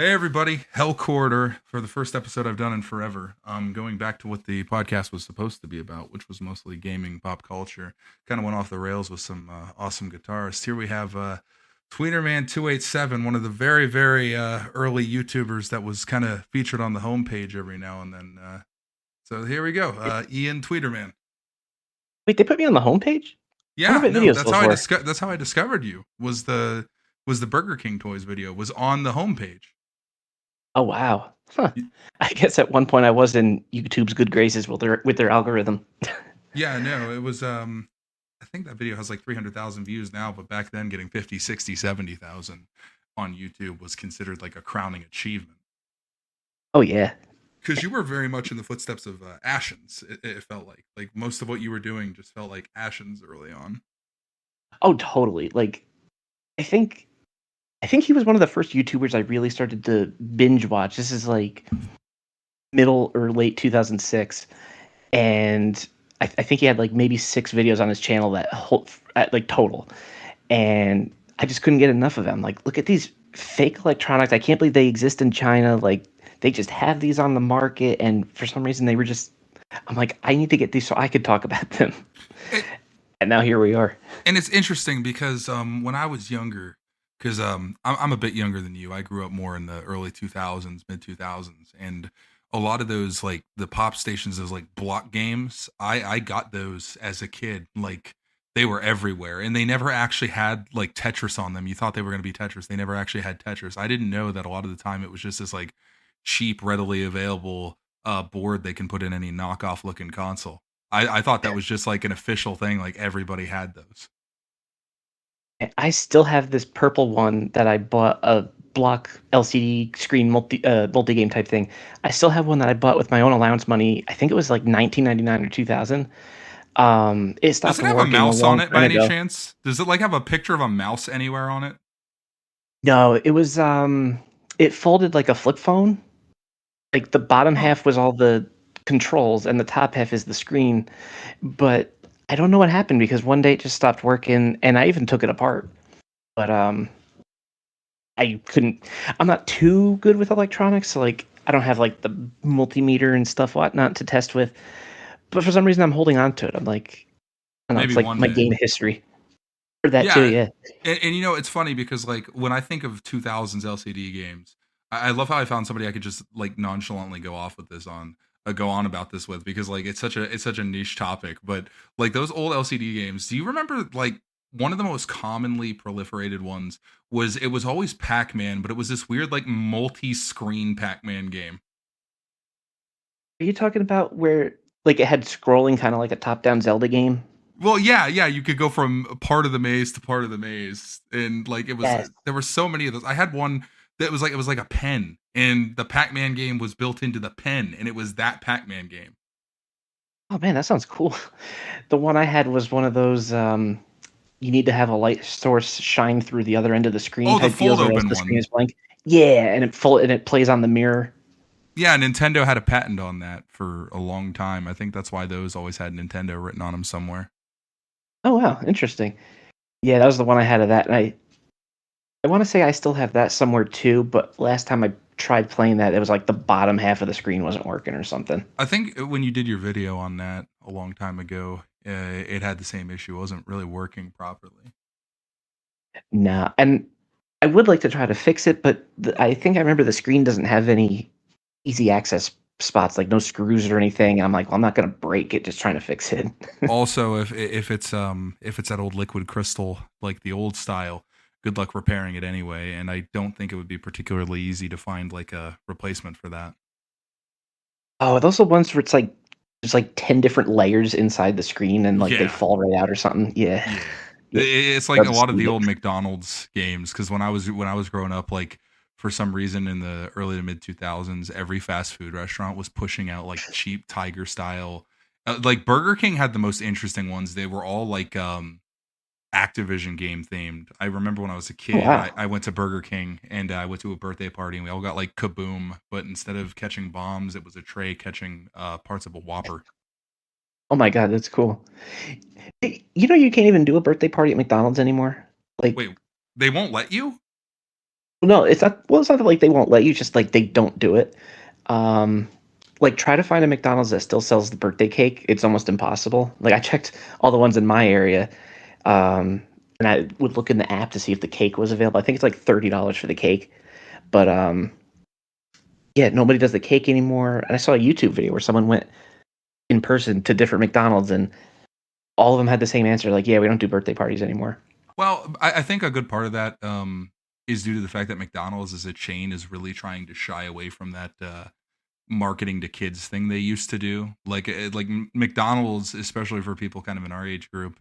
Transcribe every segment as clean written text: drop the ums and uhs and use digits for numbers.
Hey everybody, Hell Corridor for the first episode I've done in forever. Going back to what the podcast was supposed to be about, which was mostly gaming, pop culture. Kind of went off the rails with some awesome guitarists. Here we have Tweeterman287, one of the very early YouTubers that was kind of featured on the homepage every now and then. So here we go, Ian Tweeterman. Wait, they put me on the homepage? I Yeah, wonder what no, videos those were. that's how I discovered you. Was the Burger King toys video was on the homepage. Oh wow. Huh. I guess at one point I was in YouTube's good graces with their algorithm. Yeah, no, it was I think that video has like 300,000 views now, but back then getting 50, 60, 70,000 on YouTube was considered like a crowning achievement. Oh yeah. Cuz you were very much in the footsteps of Ashens. It felt like most of what you were doing just felt like Ashens early on. Oh totally. Like I think I think he was one of the first YouTubers I really started to binge watch. This is like middle or late 2006, and I think he had like maybe 6 videos on his channel that whole like total, and I just couldn't get enough of them. Like, look at these fake electronics. I can't believe they exist in China. Like, they just have these on the market, and for some reason they were just. I'm like, I need to get these so I could talk about them. It, And now here we are. and it's interesting because when I was younger, because I'm a bit younger than you. I grew up more in the early 2000s, mid 2000s, and a lot of those like the pop stations, those like block games. I got those as a kid. Like they were everywhere, and they never actually had like Tetris on them. You thought they were going to be Tetris. They never actually had Tetris. I didn't know that a lot of the time it was just this like cheap, readily available board they can put in any knockoff looking console. I thought that was just like an official thing. Like everybody had those. I still have this purple one that I bought, a block LCD screen multi game type thing. I still have one that I bought with my own allowance money. I think it was like 1999 or 2000. It Does stopped it have a working a mouse on long it time by any ago. chance? Does it like have a picture of a mouse anywhere on it? No, it was it folded like a flip phone. Like the bottom Huh. half was all the controls and the top half is the screen. But I don't know what happened because one day it just stopped working and I even took it apart. But I couldn't. I'm not too good with electronics, so like I don't have like the multimeter and stuff whatnot to test with. But for some reason, I'm holding on to it. I'm like, I don't know. Maybe It's like one my day. game history or that too. Yeah, Yeah. and you know it's funny because like when I think of 2000s LCD games, I love how I found somebody I could just like nonchalantly go off with this on, go on about this with because like it's such a niche topic. But like those old LCD games, do you remember like one of the most commonly proliferated ones was it was always Pac-Man, but it was this weird like multi-screen Pac-Man game. Are you talking about where like it had scrolling, kind of like a top-down Zelda game? Well, yeah, you could go from part of the maze to part of the maze, and like it was, Yes. there were so many of those. I had one that was like it was like a pen, and the Pac-Man game was built into the pen, and it was that Pac-Man game. Oh man, that sounds cool. The one I had was one of those you need to have a light source shine through the other end of the screen Oh, the type deals, fold or else open the screen one. is blank. Yeah, and it plays on the mirror. Yeah, Nintendo had a patent on that for a long time. I think that's why those always had Nintendo written on them somewhere. Oh wow, interesting. Yeah, that was the one I had of that, and I want to say I still have that somewhere too. But last time I tried playing that, it was like the bottom half of the screen wasn't working or something. I think when you did your video on that a long time ago, it had the same issue. It wasn't really working properly. Nah, and I would like to try to fix it, but I think I remember the screen doesn't have any easy access spots, like no screws or anything. And I'm like, well, I'm not gonna break it just trying to fix it. Also, if it's that old liquid crystal like the old style, good luck repairing it anyway. And I don't think it would be particularly easy to find like a replacement for that. Oh, are those the ones where it's like there's like 10 different layers inside the screen and like they Yeah, fall right out or something? Yeah. yeah. Yeah. It's like a Love to lot of see the it. old McDonald's games because when I was growing up, like for some reason in the early to mid 2000s, every fast food restaurant was pushing out like cheap Tiger style. Like Burger King had the most interesting ones. They were all like Activision game themed. I remember when I was a Oh kid, I wow. went to Burger King and I went to a birthday party and we all got like kaboom, but instead of catching bombs, it was a tray catching parts of a Whopper. Oh my god, that's cool. You know you can't even do a birthday party at McDonald's anymore? Like Wait, they won't let you? No, it's not. Well, it's not that like they won't let you. Just like they don't do it. Um, like try to find a McDonald's that still sells the birthday cake. It's almost impossible. Like I checked all the ones in my area, um, and I would look in the app to see if the cake was available. I think it's like $30 for the cake, but yeah, nobody does the cake anymore. And I saw a YouTube video where someone went in person to different McDonald's, and all of them had the same answer. Like, yeah, we don't do birthday parties anymore. Well, I think a good part of that is due to the fact that McDonald's as a chain is really trying to shy away from that marketing to kids thing they used to do. Like McDonald's, especially for people kind of in our age group,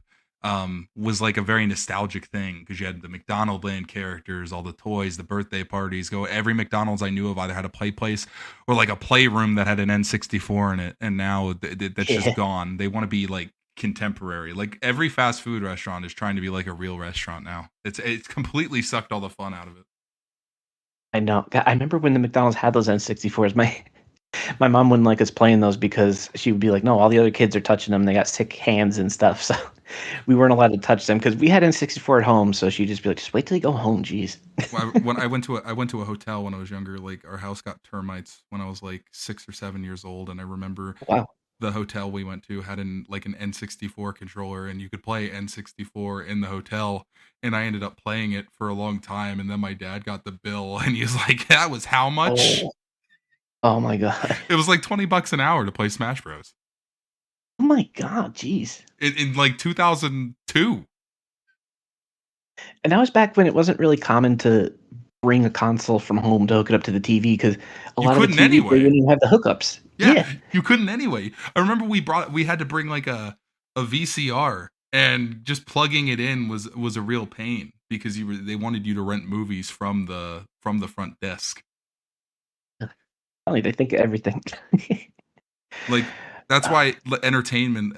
was like a very nostalgic thing because you had the McDonald Land characters, all the toys, the birthday parties. Go every McDonald's I knew of either had a play place or like a playroom that had an N64 in it, and now that's just gone. They want to be like contemporary. Like every fast food restaurant is trying to be like a real restaurant now. It's completely sucked all the fun out of it. I know. I remember when the McDonald's had those N64s. My mom wouldn't like us playing those because she would be like, "No, all the other kids are touching them. They got sick hands and stuff." So we weren't allowed to touch them because we had N64 at home. So she'd just be like, "Just wait till you go home, jeez." When I went to a hotel when I was younger. Like our house got termites when I was like 6 or 7 years old, and I remember Wow. the hotel we went to had an N64 controller, and you could play N64 in the hotel, and I ended up playing it for a long time, and then my dad got the bill and he's like, that was how much? Oh, oh my god. It was like $20 an hour to play Smash Bros. Oh my god, jeez. In like 2002. And that was back when it wasn't really common to bring a console from home to hook it up to the TV because a You lot of the couldn't TVs they anyway. didn't even have the hookups. Yeah, Yeah. you couldn't anyway. I remember we had to bring like a VCR, and just plugging it in was a real pain because they wanted you to rent movies from the front desk. Funny, they think of everything. Like that's why entertainment,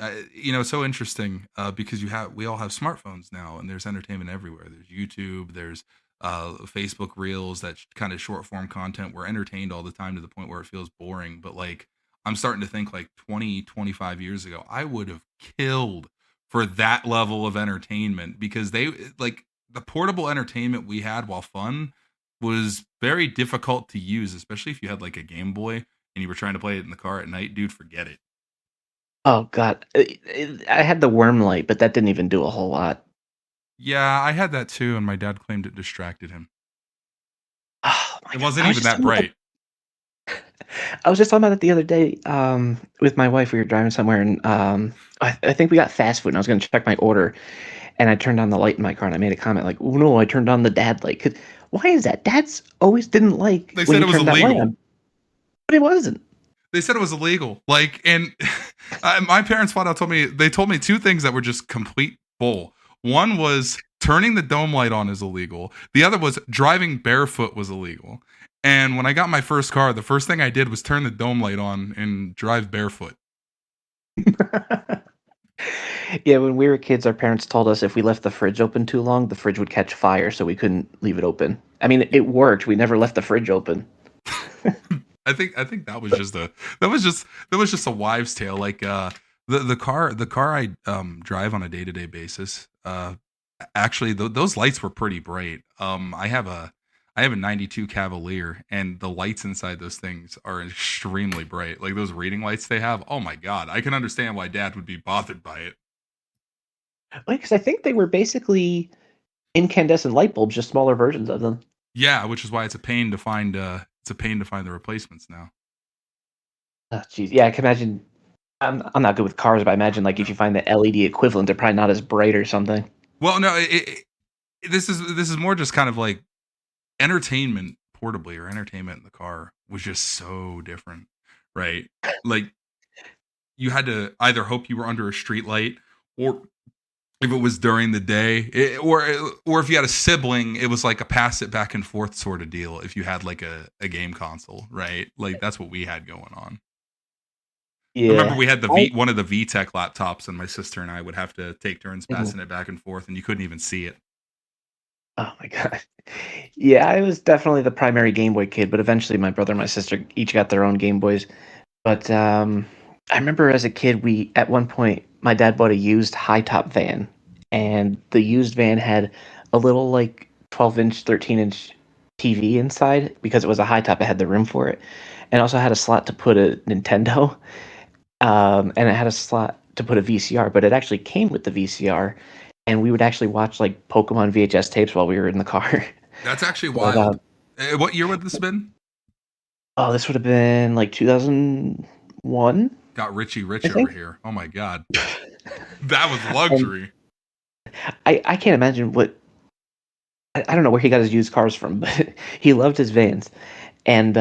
so interesting because we all have smartphones now, and there's entertainment everywhere. There's YouTube, there's Facebook Reels, that kind of short form content. We're entertained all the time to the point where it feels boring. But like I'm starting to think like 20-25 years ago, I would have killed for that level of entertainment because they like the portable entertainment we had while fun was very difficult to use, especially if you had like a Game Boy and you were trying to play it in the car at night. Dude, forget it. Oh god. I had the worm light, but that didn't even do a whole lot. Yeah, I had that too, and my dad claimed it distracted him. Oh my It god. wasn't even that bright. I was just talking about it the other day with my wife. We were driving somewhere, and I think we got fast food, and I was going to check my order, and I turned on the light in my car, and I made a comment like, "Oh no, I turned on the dad light." 'Cause why is that? Dads always didn't like They when said you it was turned that light illegal. on, but it wasn't. They said it was illegal. Like, and my parents flat out told me two things that were just complete bull. One was turning the dome light on is illegal. The other was driving barefoot was illegal. And when I got my first car, the first thing I did was turn the dome light on and drive barefoot. Yeah, when we were kids, our parents told us if we left the fridge open too long, the fridge would catch fire, so we couldn't leave it open. I mean, it worked. We never left the fridge open. I think that was just a wives' tale. Like the car I drive on a day-to-day basis. Actually, those lights were pretty bright. I have a 92 Cavalier, and the lights inside those things are extremely bright. Like those reading lights they have. Oh my god, I can understand why Dad would be bothered by it. Because I think they were basically incandescent light bulbs, just smaller versions of them. Yeah, which is why it's a pain to find. It's a pain to find the replacements now. Oh, jeez. Yeah, I can imagine. I'm not good with cars, but I imagine like if you find the LED equivalent, they're probably not as bright or something. Well, no, this is more just kind of like entertainment portably or entertainment in the car was just so different, right? Like you had to either hope you were under a street light, or if it was during the day, or if you had a sibling, it was like a pass it back and forth sort of deal. If you had like a game console, right? Like that's what we had going on. I remember Yeah. we had one of the VTech laptops, and my sister and I would have to take turns passing it back and forth, and you couldn't even see it. Oh my god. Yeah, I was definitely the primary Game Boy kid, but eventually my brother and my sister each got their own Game Boys. But I remember as a kid, we at one point my dad bought a used high top van, and the used van had a little like 12-inch, 13-inch TV inside because it was a high top. It had the room for it, and also had a slot to put a Nintendo, and it had a slot to put a VCR. But it actually came with the VCR, and we would actually watch like Pokemon VHS tapes while we were in the car. That's actually But, wild. What year would this have been? oh, this would have been like 2001. Got Richie Rich I over think. here. Oh my god, that was luxury. I can't imagine what I don't know where he got his used cars from, but he loved his vans. And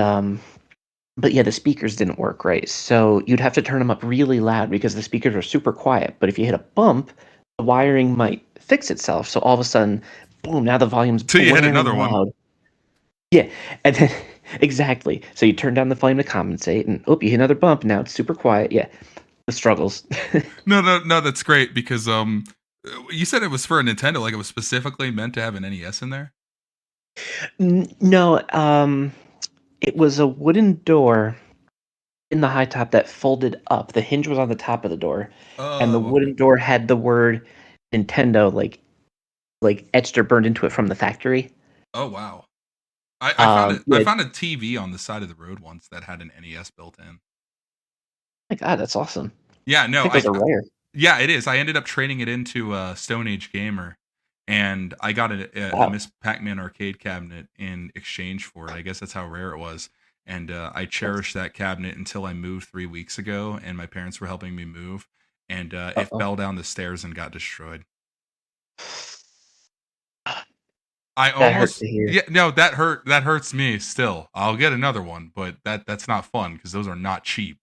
but yeah, the speakers didn't work right. So you'd have to turn them up really loud because the speakers were super quiet. But if you hit a bump, the wiring might fix itself. So all of a sudden, boom, now the volume's Till you hit blaring another loud. one. Yeah, and then exactly. So you turn down the volume to compensate, and you hit another bump. Now it's super quiet. Yeah, the struggles. No, that's great because you said it was for a Nintendo, like it was specifically meant to have an NES in there. No, it was a wooden door in the high top that folded up. The hinge was on the top of the door, and the Oh, okay. wooden door had the word Nintendo like etched or burned into it from the factory. Oh wow. I found it. I Yeah, found a TV on the side of the road once that had an NES built in. my God, that's awesome. Yeah, I no, think those are rare. yeah, it is. I ended up trading it into a Stone Age Gamer, and I got a Wow. Miss Pac-Man arcade cabinet in exchange for it. I guess that's how rare it was. And I cherished that cabinet until I moved 3 weeks ago, and my parents were helping me move, and it Uh-oh. fell down the stairs and got destroyed. I That hurt almost to hear. yeah no that hurt that hurts me still. I'll get another one, but that's not fun because those are not cheap.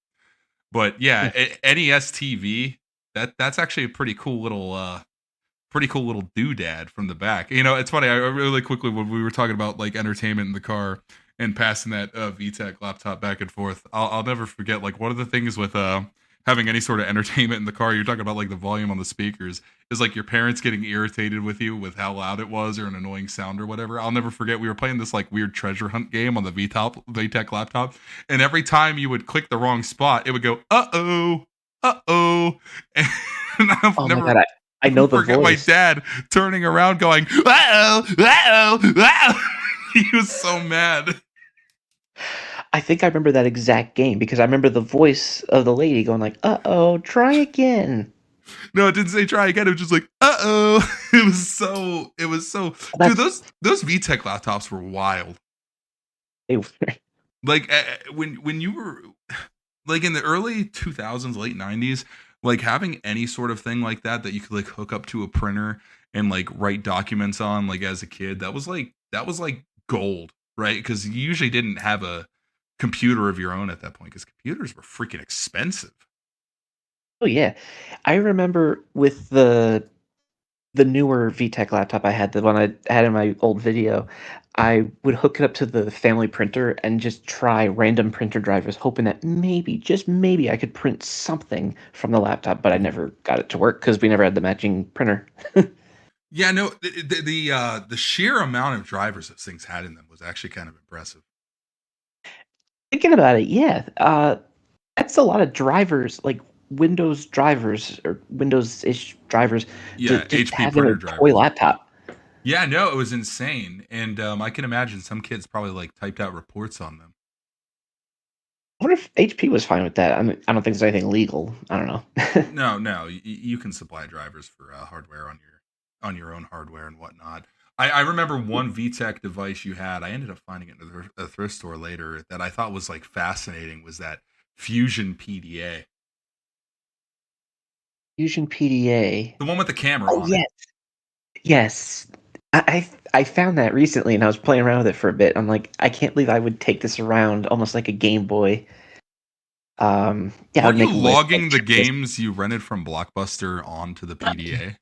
But yeah, NES TV, that's actually a pretty cool little doodad from the back. You know, it's funny. I really quickly when we were talking about like entertainment in the car and passing that VTech laptop back and forth, I'll never forget like one of the things with having any sort of entertainment in the car. You're talking about like the volume on the speakers is like your parents getting irritated with you with how loud it was or an annoying sound or whatever. I'll never forget we were playing this like weird treasure hunt game on the VTech laptop, and every time you would click the wrong spot, it would go uh oh, and I've Oh my never God, I know the forget my voice. dad turning around going, uh-oh, uh-oh, uh-oh. He was so mad. I think I remember that exact game because I remember the voice of the lady going like, "Uh-oh, try again." No, it didn't say try again. It was just like, uh-oh. It was so, dude, That's those VTech laptops were wild. they were. Like when you were like in the early 2000s, late 90s, like having any sort of thing like that you could like hook up to a printer and like write documents on like as a kid, that was like gold, right? Because you usually didn't have a computer of your own at that point because computers were freaking expensive. Oh yeah, I remember with the newer VTech laptop I had, the one I had in my old video, I would hook it up to the family printer and just try random printer drivers, hoping that maybe, just maybe, I could print something from the laptop. But I never got it to work because we never had the matching printer. Yeah, no, the sheer amount of drivers those things had in them was actually kind of impressive. Thinking about it, yeah, that's a lot of drivers, like Windows drivers or Windows-ish drivers to Yeah, just HP have in printer a toy drivers. laptop. Yeah, no, it was insane, and I can imagine some kids probably like typed out reports on them. I wonder if HP was fine with that. I mean, I don't think there's anything legal. I don't know. No, you can supply drivers for hardware on your own hardware and whatnot. I remember one VTech device you had. I ended up finding it in a thrift store later that I thought was like fascinating. Was that Fusion PDA, Fusion PDA. the one with the camera Oh on it? yes, yes. I found that recently and I was playing around with it for a bit. I'm like, I can't believe I would take this around almost like a Game Boy. Yeah, I would Weren't you make lists like logging the checklists. games you rented from Blockbuster onto the PDA?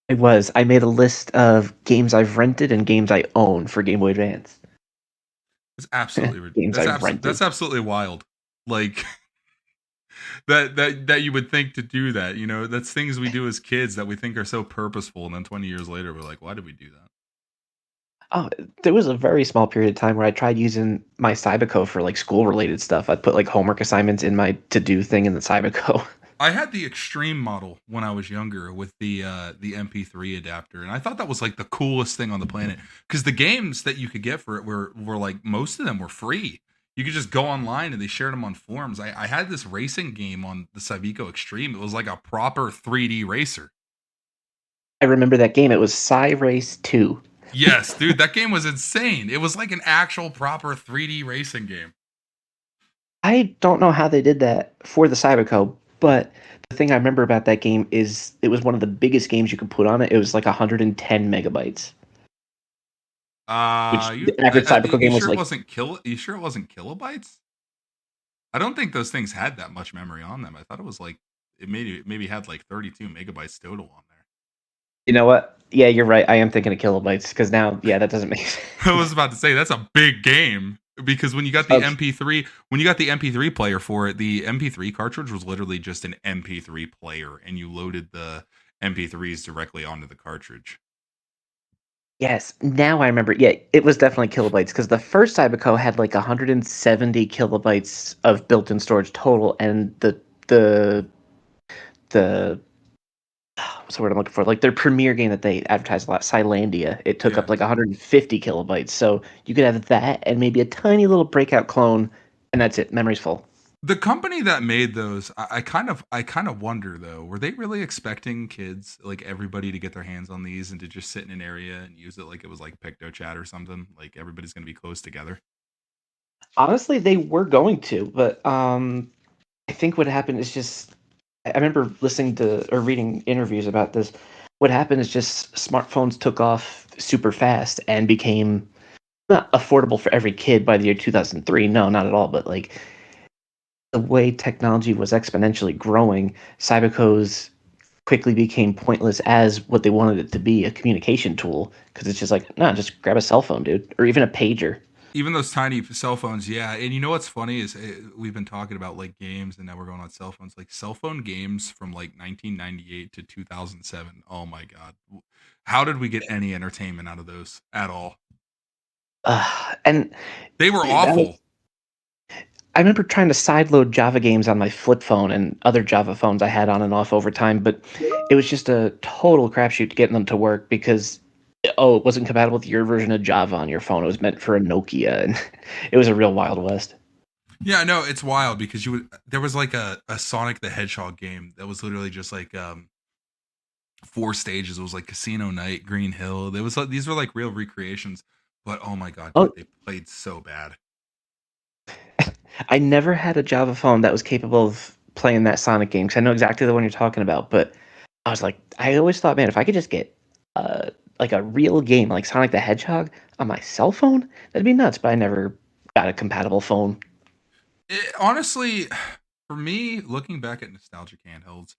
It was. I made a list of games I've rented and games I own for Game Boy Advance. It's absolutely Games I've rented. that's absolutely wild. Like that you would think to do that. You know, that's things we do as kids that we think are so purposeful, and then 20 years later, we're like, why did we do that? Oh, there was a very small period of time where I tried using my Cyberco for like school related stuff. I'd put like homework assignments in my to do thing in the Cyberco. I had the extreme model when I was younger with the MP3 adapter, and I thought that was like the coolest thing on the planet because the games that you could get for it were like most of them were free. You could just go online and they shared them on forums. I had this racing game on the Cyvico Extreme. It was like a proper 3D racer. I remember that game. It was Cy Race 2. Yes, dude, that game was insane. It was like an actual proper 3D racing game. I don't know how they did that for the Cyberco, but the thing I remember about that game is it was one of the biggest games you could put on it. It was like 110 megabytes, which the average Cyberco You game was sure it like, wasn't You sure it wasn't kilobytes? I don't think those things had that much memory on them. I thought it was like it maybe had like 32 megabytes total on there. you know what? Yeah, you're right. I am thinking of kilobytes because now, yeah, that doesn't make sense. I was about to say that's a big game because when you got the MP3 player for it, the MP3 cartridge was literally just an MP3 player, and you loaded the MP3s directly onto the cartridge. Yes, now I remember. Yeah, it was definitely kilobytes because the first Cyberco had like 170 kilobytes of built-in storage total, and the what's the word I'm looking for? Like their premiere game that they advertised a lot, Cylandia, it took Yeah. up like 150 kilobytes. So you could have that and maybe a tiny little breakout clone, and that's it. Memory's full. The company that made those, I kind of wonder though, were they really expecting kids, like everybody, to get their hands on these and to just sit in an area and use it like it was like PictoChat or something? Like everybody's gonna be close together. Honestly, they were going to, but I think what happened is just I remember listening to or reading interviews about this. What happened is just smartphones took off super fast and became not affordable for every kid by the year 2003. No, not at all. But like the way technology was exponentially growing, cybercodes quickly became pointless as what they wanted it to be, a communication tool. Because it's just like, nah, just grab a cell phone, dude, or even a pager. Even those tiny cell phones, yeah. And you know what's funny is we've been talking about like games, and now we're going on cell phones. Like cell phone games from like 1998 to 2007. Oh my god, how did we get any entertainment out of those at all? And They were that was, awful. I remember trying to sideload Java games on my flip phone and other Java phones I had on and off over time, but it was just a total crapshoot getting them to work because it wasn't compatible with your version of Java on your phone. It was meant for a Nokia, and it was a real Wild West. Yeah, no, it's wild because there was like a Sonic the Hedgehog game that was literally just like 4 stages. It was like Casino Night, Green Hill. There was these were like real recreations, but oh my god, dude, Oh, they played so bad. I never had a Java phone that was capable of playing that Sonic game because I know exactly the one you're talking about. But I was like, I always thought, man, if I could just get like a real game like Sonic the Hedgehog on my cell phone, that'd be nuts. But I never got a compatible phone. Honestly, for me, looking back at nostalgic handhelds,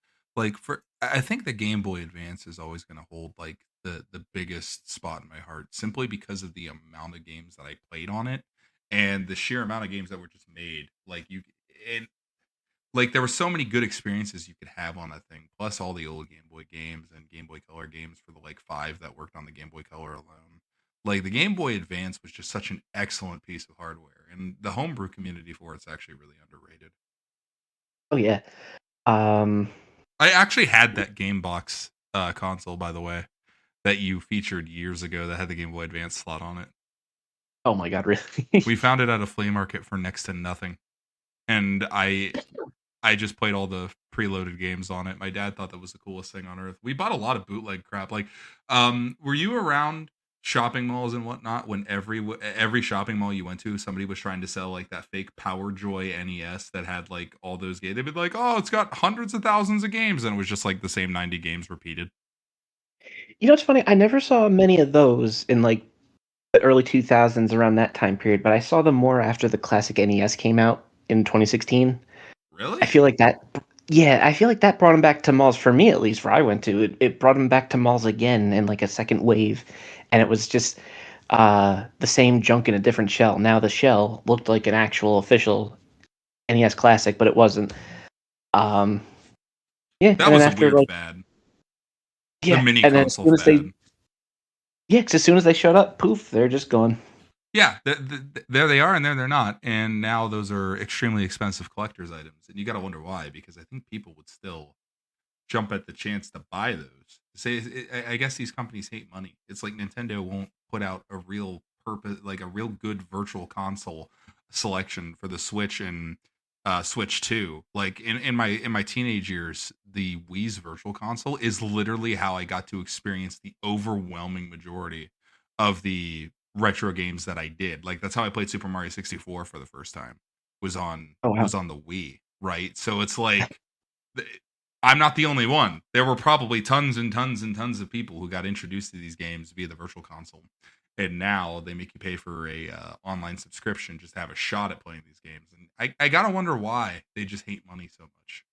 I think the Game Boy Advance is always going to hold like the biggest spot in my heart, simply because of the amount of games that I played on it and the sheer amount of games that were just made. And like there were so many good experiences you could have on that thing, plus all the old Game Boy games and Game Boy Color games for the like five that worked on the Game Boy Color alone. Like the Game Boy Advance was just such an excellent piece of hardware, and the homebrew community for it's actually really underrated. Oh yeah. Um, I actually had that Game Box console, by the way, that you featured years ago that had the Game Boy Advance slot on it. oh my god, really? We found it at a flea market for next to nothing, and I just played all the preloaded games on it. My dad thought that was the coolest thing on earth. We bought a lot of bootleg crap. Like, were you around shopping malls and whatnot when every shopping mall you went to, somebody was trying to sell like that fake Power Joy NES that had like all those games? They'd be like, "Oh, it's got hundreds of thousands of games," and it was just like the same 90 games repeated. You know what's funny? I never saw many of those in like the early 2000s around that time period, but I saw them more after the classic NES came out in 2016. I Really? feel like that, yeah, I feel like that brought them back to malls for me, at least where I went to. It brought them back to malls again in like a second wave, and it was just the same junk in a different shell. Now the shell looked like an actual official NES classic, but it wasn't. Um, yeah, That and then was a after weird like fad. The yeah, mini and then as console soon as they fad. yeah, 'cause as soon as they showed up, poof, they're just gone. Yeah, there they are, and there they're not. And now those are extremely expensive collector's items, and you got to wonder why. Because I think people would still jump at the chance to buy those. I guess these companies hate money. It's like Nintendo won't put out a real purpose, like a real good virtual console selection for the Switch and Switch 2. Like in my teenage years, the Wii's virtual console is literally how I got to experience the overwhelming majority of the retro games that I did. Like that's how I played Super Mario 64 for the first time. Was on Oh wow. was on the Wii, right? So it's like I'm not the only one. There were probably tons and tons and tons of people who got introduced to these games via the virtual console, and now they make you pay for a online subscription just to have a shot at playing these games. And I gotta wonder why they just hate money so much.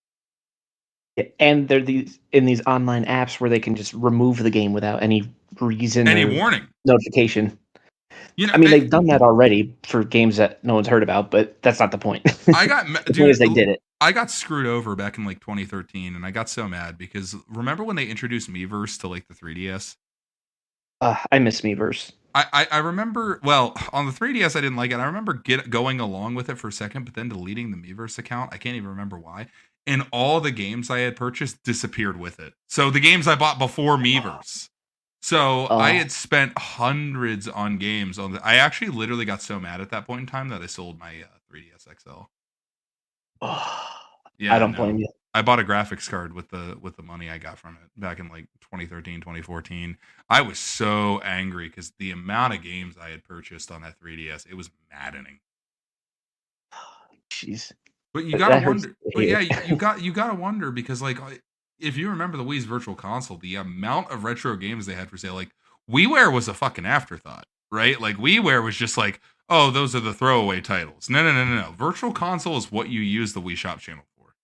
Yeah, and they're these online apps where they can just remove the game without any reason Any or warning? notification. You know, I mean, they've done that already for games that no one's heard about, but that's not the point. I got The point is dude. they did it. I got screwed over back in like 2013, and I got so mad because remember when they introduced Miiverse to like the 3DS? I miss Miiverse. I remember, well, on the 3DS, I didn't like it. I remember going along with it for a second, but then deleting the Miiverse account. I can't even remember why. And all the games I had purchased disappeared with it. So the games I bought before Miiverse. So I had spent hundreds on games on I actually literally got so mad at that point in time that I sold my 3DS XL. Yeah, I don't blame you. I bought a graphics card with the money I got from it back in like 2013, 2014. I was so angry because the amount of games I had purchased on that 3DS, it was maddening. Jeez. But you gotta That hurts wonder. to But hear. yeah, you gotta wonder because like if you remember the Wii's Virtual Console, the amount of retro games they had for sale, like WiiWare was a fucking afterthought, right? Like WiiWare was just like, oh, those are the throwaway titles. No. Virtual Console is what you use the Wii Shop channel for.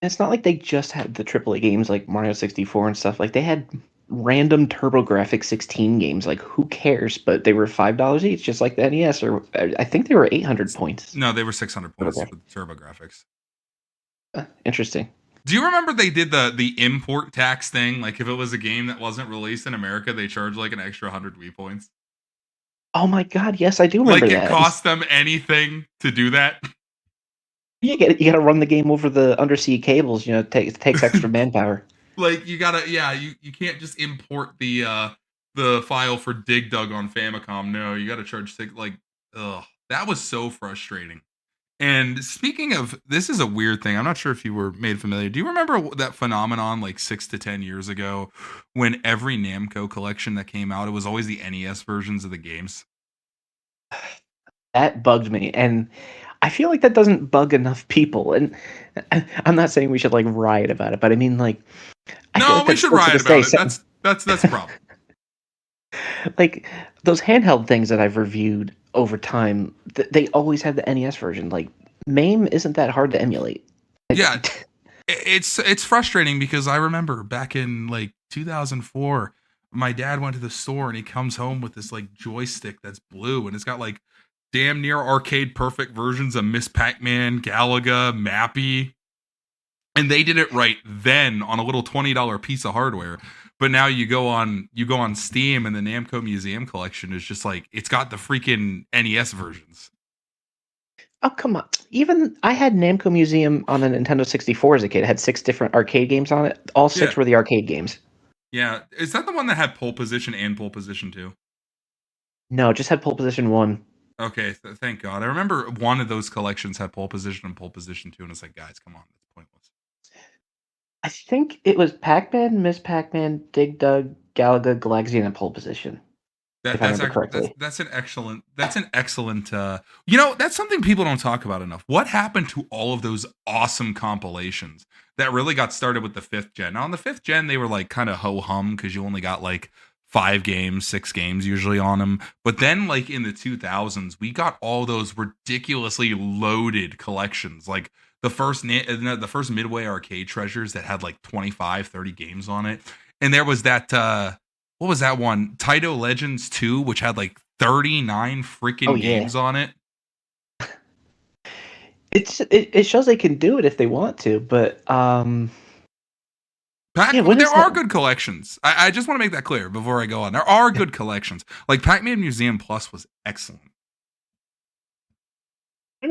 It's not like they just had the AAA games like Mario 64 and stuff. Like they had random TurboGrafx 16 games. Like who cares? But they were $5 each, just like the NES. Or I think they were 800 points. No, they were 600 points TurboGrafx. with TurboGrafx. Interesting. Do you remember they did the import tax thing? Like if it was a game that wasn't released in America, they charged like an extra 100 Wii points. Oh my god, yes, I do remember Like it that. cost them anything to do that. You got to run the game over the undersea cables. You know, it takes extra manpower. Like you gotta, yeah, you can't just import the file for Dig Dug on Famicom. No, you gotta charge like, ugh, that was so frustrating. And speaking of, this is a weird thing. I'm not sure if you were made familiar. Do you remember that phenomenon like 6 to 10 years ago when every Namco collection that came out, it was always the NES versions of the games? That bugged me, and I feel like that doesn't bug enough people. And I'm not saying we should like riot about it, but I mean like I feel No, like we that's should still to riot this day. about it. That's a problem. Like those handheld things that I've reviewed over time, they always had the NES version. Like MAME isn't that hard to emulate. Yeah, it's frustrating because I remember back in like 2004, my dad went to the store and he comes home with this like joystick that's blue and it's got like damn near arcade perfect versions of Miss Pac-Man, Galaga, Mappy, and they did it right then on a little $20 piece of hardware. But now you go on Steam and the Namco Museum Collection is just like it's got the freaking NES versions. Oh come on! Even I had Namco Museum on a Nintendo 64 as a kid. It had 6 different arcade games on it. All 6 Yeah. were the arcade games. Yeah, is that the one that had Pole Position and Pole Position 2? No, just had Pole Position 1. Okay, thank God. I remember one of those collections had Pole Position and Pole Position 2, and it's like, guys, come on, that's pointless. I think it was Pac-Man, Miss Pac-Man, Dig Dug, Galaga, Galaxian, and Pole Position. If I remember correctly. That's an excellent that's something people don't talk about enough. What happened to all of those awesome compilations that really got started with the 5th gen? Now on the 5th gen they were like kind of ho-hum because you only got like 5 games, 6 games usually on them. But then like in the 2000s we got all those ridiculously loaded collections like the first Midway Arcade Treasures that had like 25, 30 games on it. And there was that what was that one? Taito Legends 2, which had like 39 freaking games on it. It shows they can do it if they want to, but There are good collections. I just want to make that clear before I go on. There are good collections. Like Pac-Man Museum Plus was excellent.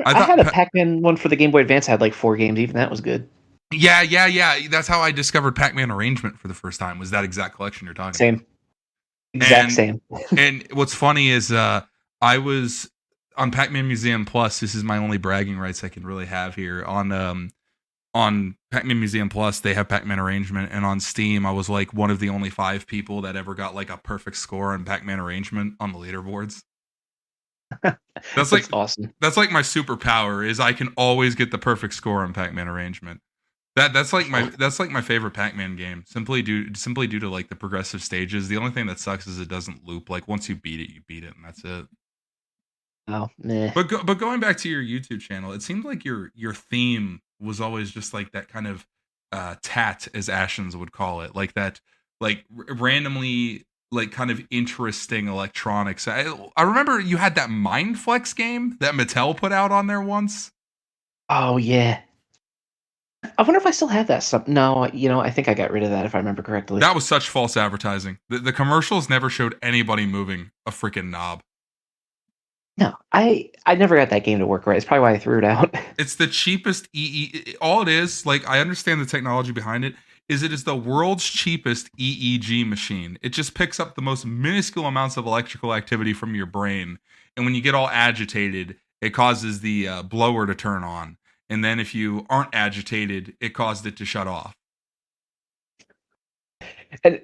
I had a Pac-Man one for the Game Boy Advance. I had like 4 games. Even that was good. Yeah. That's how I discovered Pac-Man Arrangement for the first time. Was that exact collection you're talking about? Same. And what's funny is I was on Pac-Man Museum Plus. This is my only bragging rights I can really have here. On Pac-Man Museum Plus, they have Pac-Man Arrangement, and on Steam, I was like one of the only 5 people that ever got like a perfect score on Pac-Man Arrangement on the leaderboards. That's like awesome. That's like my superpower is I can always get the perfect score on Pac-Man Arrangement. That's like my favorite Pac-Man game. Simply due to like the progressive stages. The only thing that sucks is it doesn't loop. Like once you beat it, and that's it. Oh, nah. But going back to your YouTube channel, it seemed like your theme was always just like that kind of tat, as Ashens would call it, like that, like randomly, like kind of interesting electronics. I remember you had that Mindflex game that Mattel put out on there once. Oh yeah. I wonder if I still have that stuff. No, I think I got rid of that if I remember correctly. That was such false advertising. The commercials never showed anybody moving a freaking knob. No, I never got that game to work right. It's probably why I threw it out. It's the cheapest all it is, like I understand the technology behind it, is it is the world's cheapest EEG machine. It just picks up the most minuscule amounts of electrical activity from your brain. And when you get all agitated, it causes the blower to turn on. And then if you aren't agitated, it caused it to shut off. And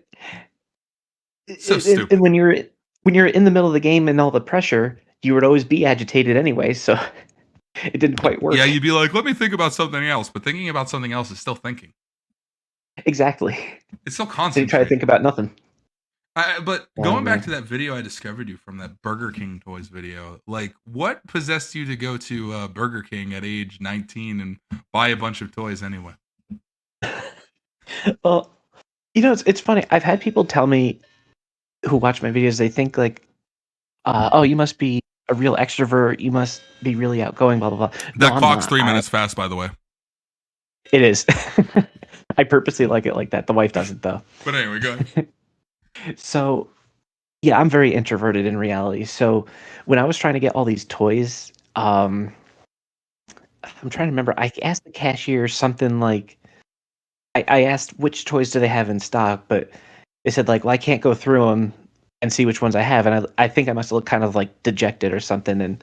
so stupid. And when you're in the middle of the game and all the pressure, you would always be agitated anyway, so it didn't quite work. Yeah, you'd be like, let me think about something else, but thinking about something else is still thinking. Exactly. It's still concentrating. You try to think about nothing. But going back to that video I discovered you from, that Burger King toys video, like what possessed you to go to Burger King at age 19 and buy a bunch of toys anyway? Well, it's funny. I've had people tell me who watch my videos, they think like, oh, you must be a real extrovert. You must be really outgoing, blah, blah, blah. That clock's 3 minutes fast, by the way. It is. I purposely like it like that. The wife doesn't, though. But anyway, go ahead. So, yeah, I'm very introverted in reality. So when I was trying to get all these toys, I'm trying to remember. I asked the cashier something like, I asked which toys do they have in stock, but they said like, well, I can't go through them and see which ones I have. And I think I must have looked kind of like dejected or something. And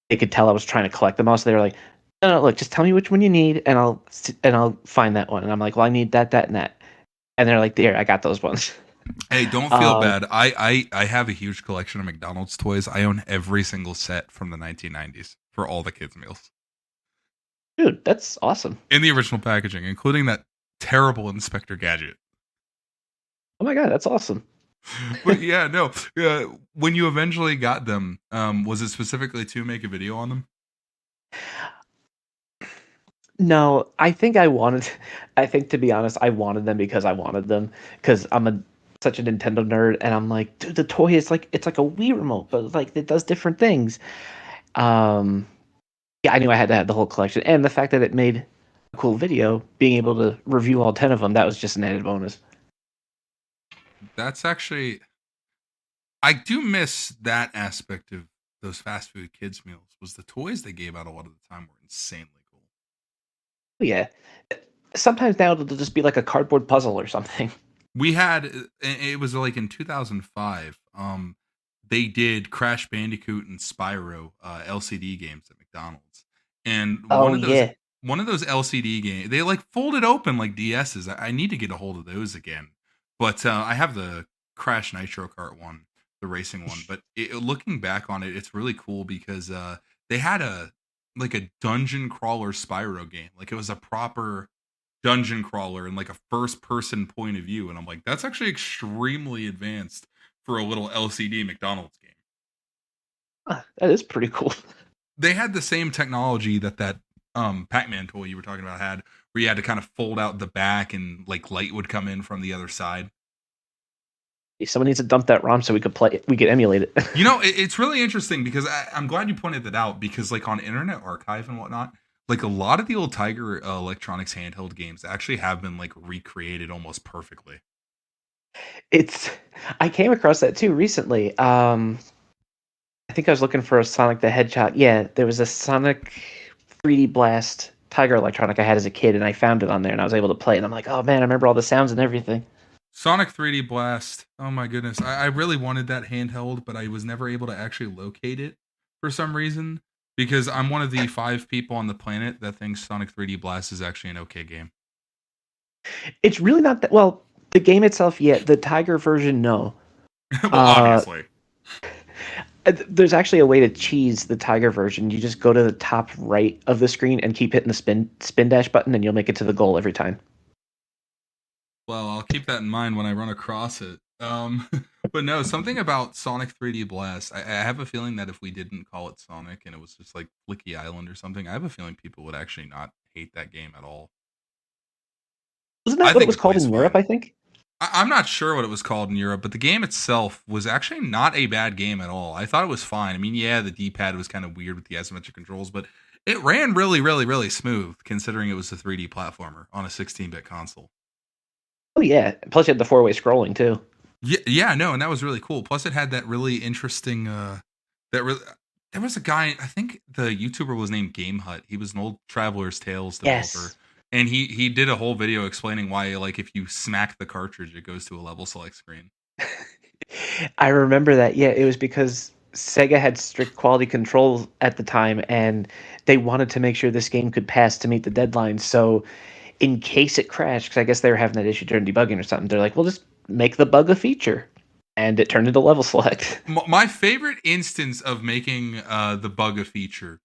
they could tell I was trying to collect them all. So they were like, no, look, just tell me which one you need and I'll find that one. And I'm like, well, I need that, and that. And they're like, there, I got those ones. Hey, don't feel bad. I have a huge collection of McDonald's toys. I own every single set from the 1990s for all the kids' meals. Dude, that's awesome. In the original packaging, including that terrible Inspector Gadget. Oh my God, that's awesome. But yeah, no. When you eventually got them, was it specifically to make a video on them? No, I think to be honest, I wanted them because I wanted them. Because I'm such a Nintendo nerd, and I'm like, dude, the toy is like, it's like a Wii remote, but like it does different things. Yeah, I knew I had to have the whole collection, and the fact that it made a cool video, being able to review all 10 of them, that was just an added bonus. That's actually, I do miss that aspect of those fast food kids meals. Was the toys they gave out a lot of the time were insanely cool. Yeah, sometimes now it'll just be like a cardboard puzzle or something. We had, it was like in 2005, they did Crash Bandicoot and Spyro LCD games at McDonald's. And one of those LCD games, they like folded open like DSs. I need to get a hold of those again. But I have the Crash Nitro Kart one, the racing one. But looking back on it, it's really cool because they had a dungeon crawler Spyro game. Like it was a proper dungeon crawler and like a first person point of view. And I'm like, that's actually extremely advanced for a little LCD McDonald's game. That is pretty cool. They had the same technology that Pac-Man toy you were talking about had, where you had to kind of fold out the back and like light would come in from the other side. Someone needs to dump that ROM so we could emulate it. You know, it's really interesting because I'm glad you pointed that out, because like on Internet Archive and whatnot, Like a lot of the old Tiger Electronics handheld games actually have been like recreated almost perfectly. It's I came across that too recently. I think I was looking for a Sonic the Hedgehog. Yeah, there was a Sonic 3D Blast Tiger Electronic I had as a kid, and I found it on there, and I was able to play it. And I'm like, oh man, I remember all the sounds and everything. Sonic 3D Blast. Oh my goodness. I really wanted that handheld, but I was never able to actually locate it for some reason because I'm one of the 5 people on the planet that thinks Sonic 3D Blast is actually an okay game. It's really not that well. The game itself, yeah. The Tiger version, no. Well, Uh, obviously. there's actually a way to cheese the Tiger version. You just go to the top right of the screen and keep hitting the spin dash button, and you'll make it to the goal every time. Well, I'll keep that in mind when I run across it. But no, something about Sonic 3D Blast. I have a feeling that if we didn't call it Sonic and it was just like Flicky Island or something, I have a feeling people would actually not hate that game at all. Wasn't I that what it think was it called plays in Europe? fine. I think. I'm not sure what it was called in Europe, but the game itself was actually not a bad game at all. I thought it was fine. I mean, yeah, the D-pad was kind of weird with the asymmetric controls, but it ran really, really, really smooth considering it was a 3D platformer on a 16-bit console. Oh yeah. Plus, you had the four-way scrolling too. Yeah, no, and that was really cool. Plus, it had that really interesting. That really, there was a guy. I think the YouTuber was named Game Hut. He was an old Traveler's Tales developer, Yes. and he did a whole video explaining why, like, if you smack the cartridge, it goes to a level select screen. I remember that. Yeah, it was because Sega had strict quality control at the time, and they wanted to make sure this game could pass to meet the deadline. So, in case it crashed, because I guess they were having that issue during debugging or something, they're like, "We'll just make the bug a feature," and it turned into level select. My favorite instance of making the bug a feature.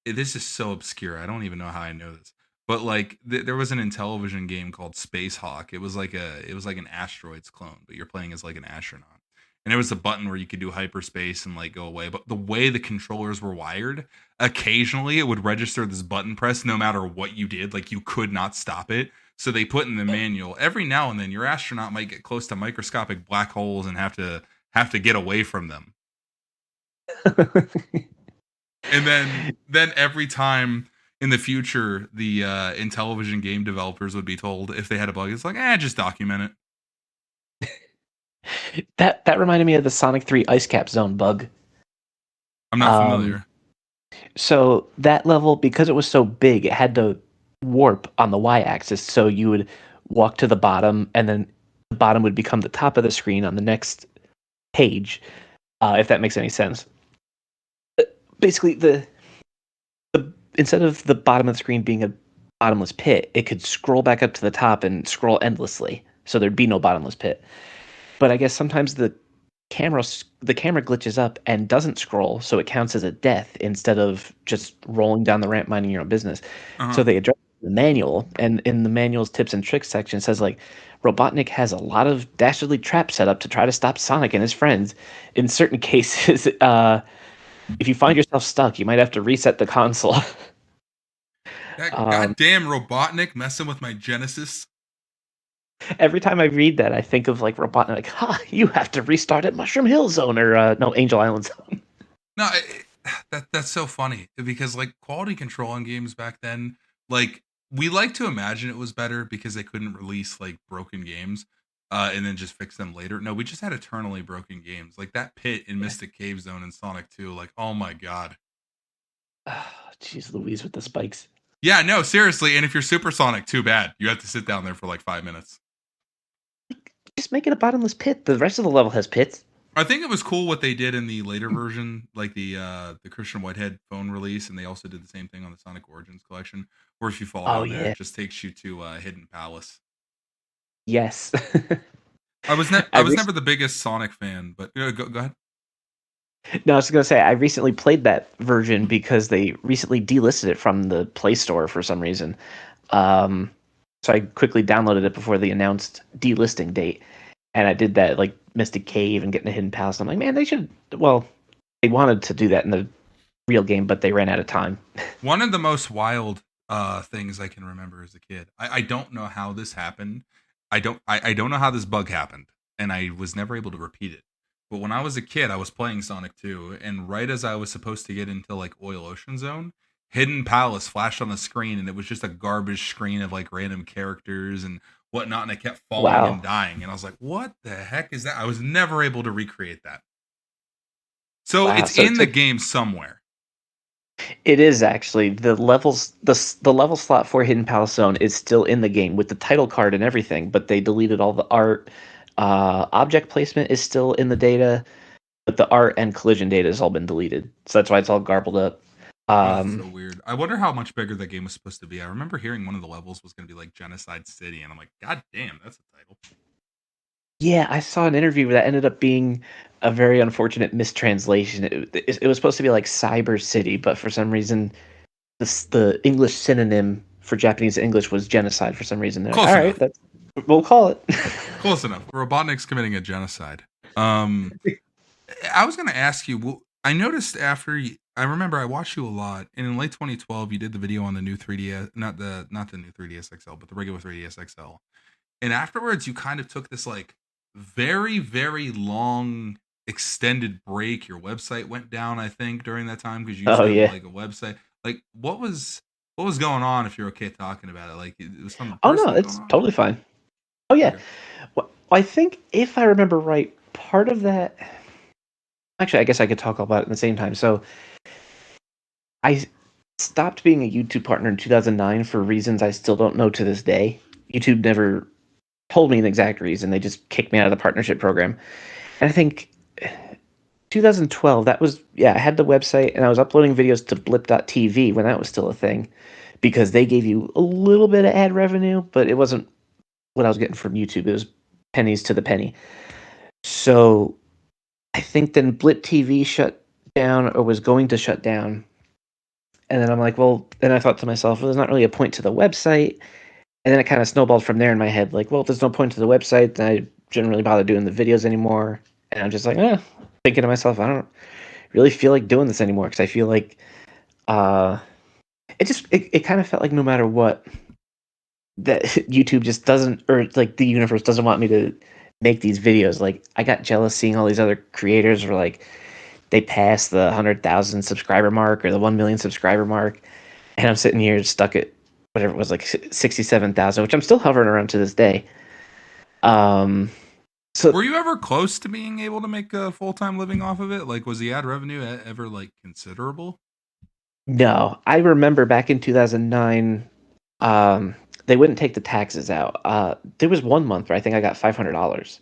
This is so obscure. I don't even know how I know this. But like there was an Intellivision game called Space Hawk. It was like an asteroids clone, but you're playing as like an astronaut. And there was a button where you could do hyperspace and like go away. But the way the controllers were wired, occasionally it would register this button press no matter what you did. Like you could not stop it. So they put in the manual every now and then your astronaut might get close to microscopic black holes and have to get away from them. And then every time in the future, the Intellivision game developers would be told if they had a bug, it's like, just document it. That reminded me of the Sonic 3 Ice Cap Zone bug. I'm not familiar. So that level, because it was so big, it had to warp on the y-axis. So you would walk to the bottom, and then the bottom would become the top of the screen on the next page, if that makes any sense. Basically, the instead of the bottom of the screen being a bottomless pit, it could scroll back up to the top and scroll endlessly. So there'd be no bottomless pit. But I guess sometimes the camera glitches up and doesn't scroll, so it counts as a death instead of just rolling down the ramp minding your own business. Uh-huh. So they address the manual, and in the manual's tips and tricks section, it says like Robotnik has a lot of dastardly traps set up to try to stop Sonic and his friends. In certain cases, if you find yourself stuck, you might have to reset the console. That goddamn Robotnik messing with my Genesis. Every time I read that, I think of like Robotnik, like, "Ha! You have to restart at Mushroom Hill Zone or no Angel Island Zone." No, that's so funny because like quality control on games back then, like we like to imagine it was better because they couldn't release like broken games, and then just fix them later. No, we just had eternally broken games like that pit in Mystic Cave Zone and Sonic 2. Like, oh my god. Jeez Louise with the spikes. Yeah, no, seriously. And if you're Supersonic, too bad. You have to sit down there for like 5 minutes. Just make it a bottomless pit. The rest of the level has pits. I think it was cool what they did in the later version, like the Christian Whitehead phone release, and they also did the same thing on the Sonic Origins collection, where if you fall down there, it just takes you to Hidden Palace. Yes. I was never the biggest Sonic fan, but go ahead. No, I was going to say, I recently played that version because they recently delisted it from the Play Store for some reason. So I quickly downloaded it before the announced delisting date. And I did that, like, Mystic Cave and getting a Hidden Palace. I'm like, man, they wanted to do that in the real game, but they ran out of time. One of the most wild things I can remember as a kid. I don't know how this happened. I don't know how this bug happened, and I was never able to repeat it. But when I was a kid, I was playing Sonic 2, and right as I was supposed to get into like Oil Ocean Zone, Hidden Palace flashed on the screen, and it was just a garbage screen of like random characters and whatnot, and I kept falling and Wow. dying, and I was like, "What the heck is that?" I was never able to recreate that. So Wow. it's So in the game somewhere. it is actually the levels the level slot for Hidden Palace Zone is still in the game with the title card and everything, but they deleted all the art. Object placement is still in the data, but the art and collision data has all been deleted. So that's why it's all garbled up. Oh, that's Um, so weird. I wonder how much bigger that game was supposed to be. I remember hearing one of the levels was going to be like Genocide City, and I'm like, God damn, that's a title. yeah, I saw an interview that ended up being a very unfortunate mistranslation. It was supposed to be like Cyber City, but for some reason, the English synonym for Japanese English was genocide. For some reason, they're like, Close all right, enough. that's we'll call it. Close enough. Robotnik's committing a genocide. I was going to ask you. Well, I noticed I remember I watched you a lot, and in late 2012, you did the video on the new 3DS, not the new 3DS XL, but the regular 3DS XL. And afterwards, you kind of took this like very very long extended break. Your website went down, I think, during that time because you used Oh to have yeah. like a website. Like, what was going on? If you're okay talking about it, like, it was something Oh no, personal going it's on. totally fine. Oh yeah. Okay. Well, I think if I remember right, part of that. Actually, I guess I could talk about it at the same time. So I stopped being a YouTube partner in 2009 for reasons I still don't know to this day. YouTube never told me an exact reason. They just kicked me out of the partnership program. And I think 2012, that was, yeah, I had the website and I was uploading videos to blip.tv when that was still a thing because they gave you a little bit of ad revenue, but it wasn't what I was getting from YouTube. It was pennies to the penny. So I think then Blip TV shut down or was going to shut down. And then I'm like, well, then I thought to myself, well, there's not really a point to the website. And then it kind of snowballed from there in my head, like, well, if there's no point to the website, then I shouldn't really bother doing the videos anymore. And I'm just like, thinking to myself, I don't really feel like doing this anymore because I feel like uh, it kind of felt like no matter what, that YouTube just doesn't, or like the universe doesn't want me to make these videos. Like I got jealous seeing all these other creators were like they passed the 100,000 subscriber mark or the 1 million subscriber mark, and I'm sitting here stuck at whatever it was, like 67,000, which I'm still hovering around to this day. Um, so Were you ever close to being able to make a full time living off of it? Like, was the ad revenue ever like considerable? no, I remember back in 2009, um, they wouldn't take the taxes out. There was 1 month where I think I got $500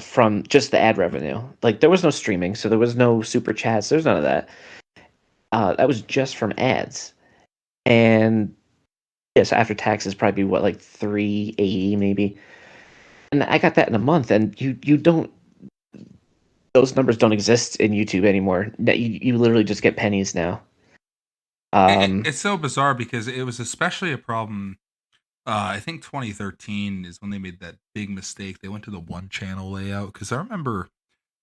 from just the ad revenue. Like there was no streaming, so there was no super chats. There's none of that. That was just from ads. And yes, after taxes, probably what like 380 maybe. And I got that in a month. And you don't those numbers don't exist in YouTube anymore. You literally just get pennies now. It's so bizarre because it was especially a problem. I think 2013 is when they made that big mistake. They went to the one channel layout because I remember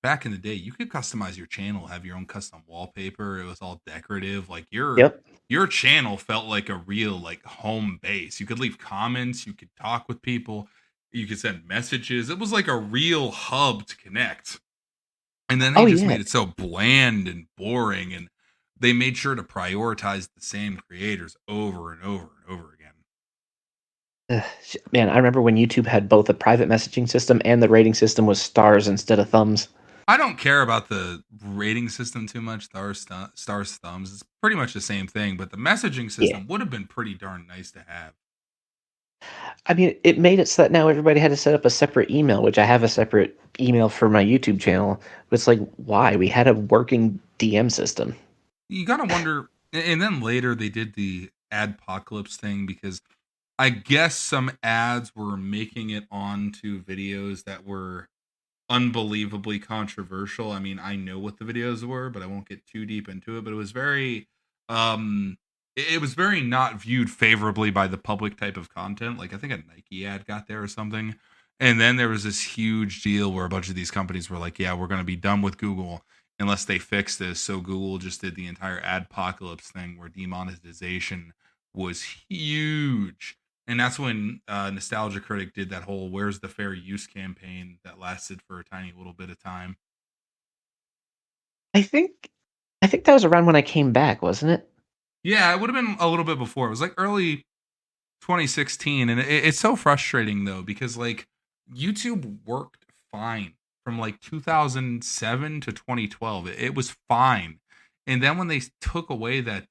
back in the day, you could customize your channel, have your own custom wallpaper. It was all decorative. Like, Yep. your channel felt like a real like home base. You could leave comments, you could talk with people, you could send messages. It was like a real hub to connect. And then they Oh just yeah. made it so bland and boring, and they made sure to prioritize the same creators over and over and over again. Ugh, man, I remember when YouTube had both a private messaging system and the rating system was stars instead of thumbs. I don't care about the rating system too much. Stars, thumbs. It's pretty much the same thing, but the messaging Yeah. system would have been pretty darn nice to have. I mean, it made it so that now everybody had to set up a separate email, which I have a separate email for my YouTube channel. But it's like, why? We had a working DM system. You gotta wonder. And then later they did the adpocalypse thing because I guess some ads were making it onto videos that were unbelievably controversial. I mean, I know what the videos were, but I won't get too deep into it. But it was very, um, it was very not viewed favorably by the public type of content. Like, I think a Nike ad got there or something. And then there was this huge deal where a bunch of these companies were like, "Yeah, we're going to be done with Google unless they fix this." So Google just did the entire adpocalypse thing where demonetization was huge, and that's when Nostalgia Critic did that whole "Where's the Fair Use" campaign that lasted for a tiny little bit of time. I think. I think that was around when I came back, wasn't it? Yeah, it would have been a little bit before. It was like early 2016, and it's so frustrating though because like YouTube worked fine from like 2007 to 2012. It was fine, and then when they took away that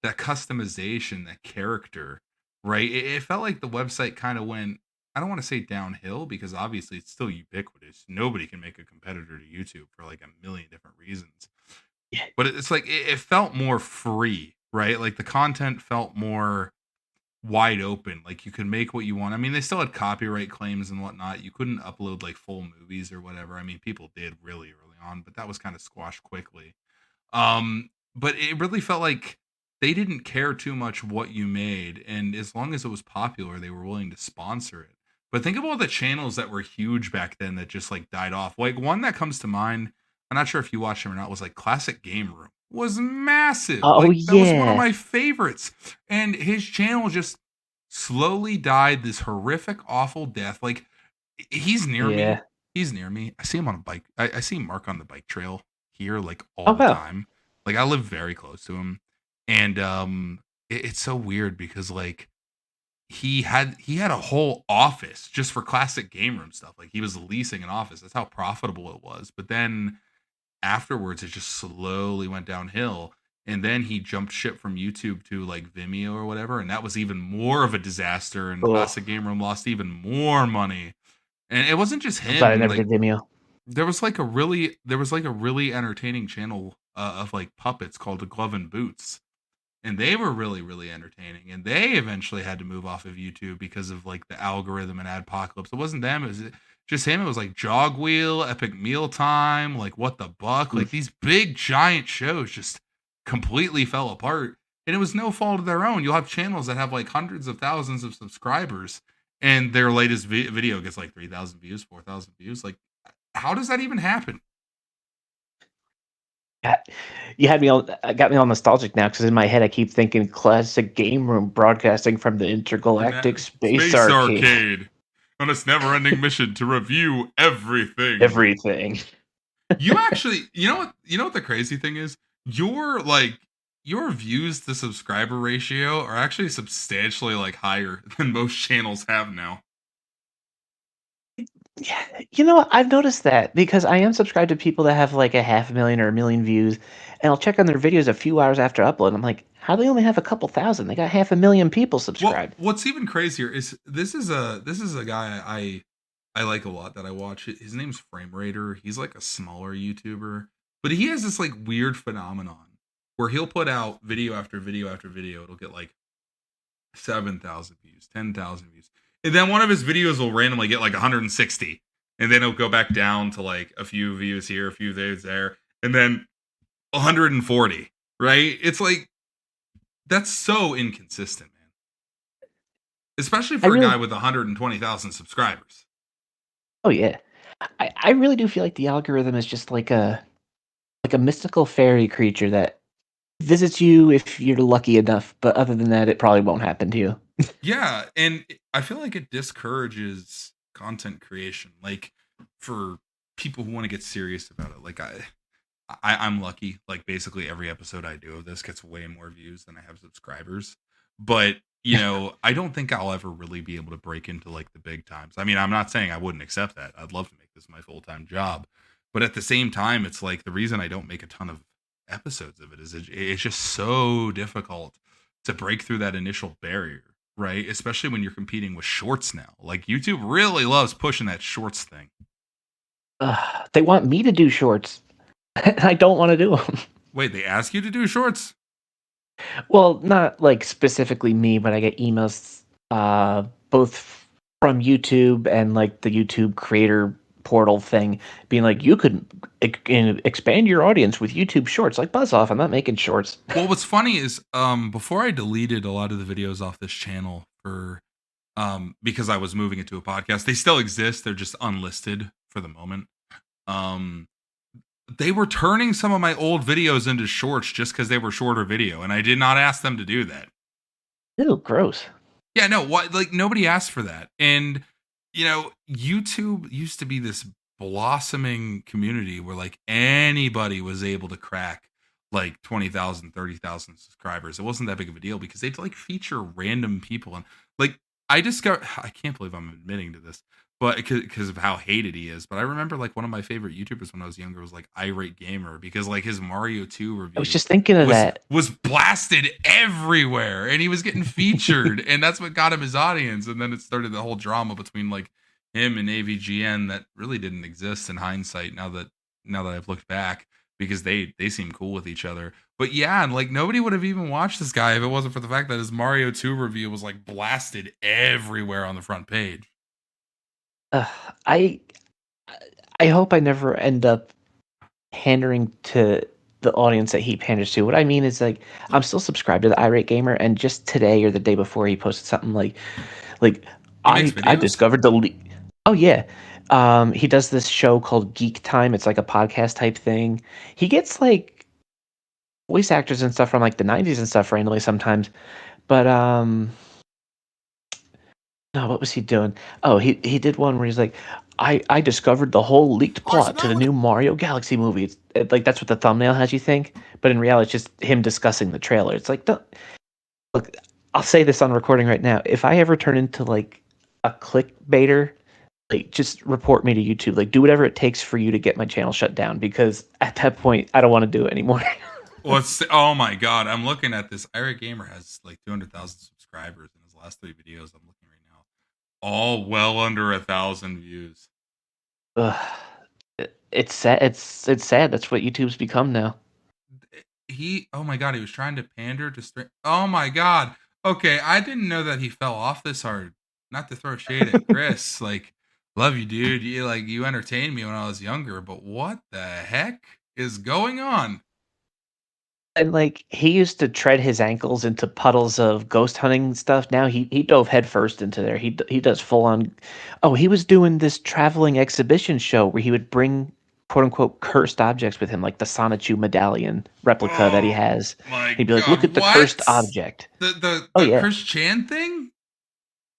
customization, that character, right? It felt like the website kind of went. I don't want to say downhill because obviously it's still ubiquitous. Nobody can make a competitor to YouTube for like a million different reasons. Yeah. But it's like it felt more free, right? Like the content felt more wide open. Like you could make what you want. I mean, they still had copyright claims and whatnot. You couldn't upload like full movies or whatever. I mean, people did really early on, but that was kind of squashed quickly. But it really felt like they didn't care too much what you made, and as long as it was popular, they were willing to sponsor it. But think of all the channels that were huge back then that just like died off. Like one that comes to mind, I'm not sure if you watched him or not, was like Classic Game Room. Was massive. Oh Like that was one of yeah, my favorites. And his channel just slowly died this horrific, awful death. Like he's near me. yeah. He's near me. I see him on a bike. I see Mark on the bike trail here like all Oh the wow. time. Like I live very close to him. And it's so weird because like he had a whole office just for classic game room stuff. Like he was leasing an office. That's how profitable it was. But then afterwards it just slowly went downhill. And then he jumped ship from YouTube to like Vimeo or whatever, and that was even more of a disaster. And Oh, Classic Game Room lost even more money. And it wasn't just I'm glad I him. never Like did Vimeo. there was like a really entertaining channel of like puppets called the Glove and Boots, and they were really entertaining. And they eventually had to move off of YouTube because of like the algorithm and adpocalypse. It wasn't them. It was just him. It was like Jogwheel, Epic Mealtime, like What the Buck. Mm. Like these big giant shows just completely fell apart. And it was no fault of their own. You'll have channels that have like hundreds of thousands of subscribers, and their latest video gets like 3,000 views, 4,000 views. Like, how does that even happen? Yeah, you had me all got me all nostalgic now because in my head I keep thinking classic game room broadcasting from the intergalactic space Space arcade. Arcade on its never-ending mission to review everything. Everything. You actually, you know what the crazy thing is? Your views to subscriber ratio are actually substantially like higher than most channels have now. Yeah, I've noticed that because I am subscribed to people that have like a 500,000 or 1,000,000 views, and I'll check on their videos a few hours after upload. I'm like, how do they only have a couple thousand? They got 500,000 people Well, subscribed. what's even crazier is this is a guy I like a lot that I watch. His name's Frame Raider. He's like a smaller YouTuber, but he has this like weird phenomenon where he'll put out video after video after video. It'll get like 7,000 views, 10,000 views. And then one of his videos will randomly get like 160. And then it'll go back down to like a few views here, a few views there, and then 140, right? It's like, that's so inconsistent, man. Especially I for a really, guy with 120,000 subscribers. oh yeah, I really do feel like the algorithm is just like a mystical fairy creature that visits you if you're lucky enough, but other than that, it probably won't happen to you. Yeah. And I feel like it discourages content creation. Like for people who want to get serious about it. Like I'm lucky. Like basically every episode I do of this gets way more views than I have subscribers. But I don't think I'll ever really be able to break into like the big times. I mean, I'm not saying I wouldn't accept that. I'd love to make this my full time job, but at the same time, it's like the reason I don't make a ton of episodes of it is it's just so difficult to break through that initial barrier, right? Especially when you're competing with shorts now. Like YouTube really loves pushing that shorts thing. They want me to do shorts, and I don't want to do them. Wait, they ask you to do shorts? Well, not like specifically me, but I get emails both from YouTube and like the YouTube creator portal thing being like, you could expand your audience with YouTube shorts. Like, buzz off. I'm not making shorts. Well, what's funny is before I deleted a lot of the videos off this channel for because I was moving into a podcast, they still exist. They're just unlisted for the moment. Um they were turning some of my old videos into shorts just because they were shorter video, and I did not ask them to do that. Ew, gross. Yeah, no, what, like nobody asked for that. And YouTube used to be this blossoming community where like anybody was able to crack like 20,000, 30,000 subscribers. It wasn't that big of a deal because they'd like feature random people. And like, I can't believe I'm admitting to this, but because of how hated he is. But I remember like one of my favorite YouTubers when I was younger was like Irate Gamer, because like his Mario 2 I was review just thinking of that. was blasted everywhere, and he was getting featured, and that's what got him his audience. And then it started the whole drama between like him and AVGN that really didn't exist in hindsight, now that I've looked back, because they seem cool with each other. But yeah, and like nobody would have even watched this guy if it wasn't for the fact that his Mario 2 review was like blasted everywhere on the front page. Uh, I I hope I never end up pandering to the audience that he panders to. What I mean is, like, I'm still subscribed to the Irate Gamer, and just today or the day before, he posted something like He makes I videos? discovered the. Oh yeah, he does this show called Geek Time. It's like a podcast type thing. He gets like voice actors and stuff from like the '90s and stuff randomly sometimes, but no, what was he doing? Oh, he did one where he's like, I discovered the whole leaked plot to the new Mario Galaxy movie. Like that's what the thumbnail has you think, but in reality, it's just him discussing the trailer. It's like, look, I'll say this on recording right now. If I ever turn into like a clickbaiter, like just report me to YouTube. Like do whatever it takes for you to get my channel shut down, because at that point, I don't want to do it anymore. Well, oh my god, I'm looking at this. Irate Gamer has like 200,000 subscribers in his last 3 videos. I'm looking right now, all well under 1,000 views. Ugh. It's sad. It's sad. That's what YouTube's become now. Oh my god, he was trying to pander to oh my god. Okay, I didn't know that he fell off this hard. Not to throw shade at Chris, like, love you, dude. You entertained me when I was younger, but what the heck is going on? And like he used to tread his ankles into puddles of ghost hunting stuff. Now he dove headfirst into there. He does full on. Oh, he was doing this traveling exhibition show where he would bring quote unquote cursed objects with him, like the Sonichu medallion replica that he has. My He'd be like, god, "Look at the what? cursed object." The Oh yeah, Chris Chan thing?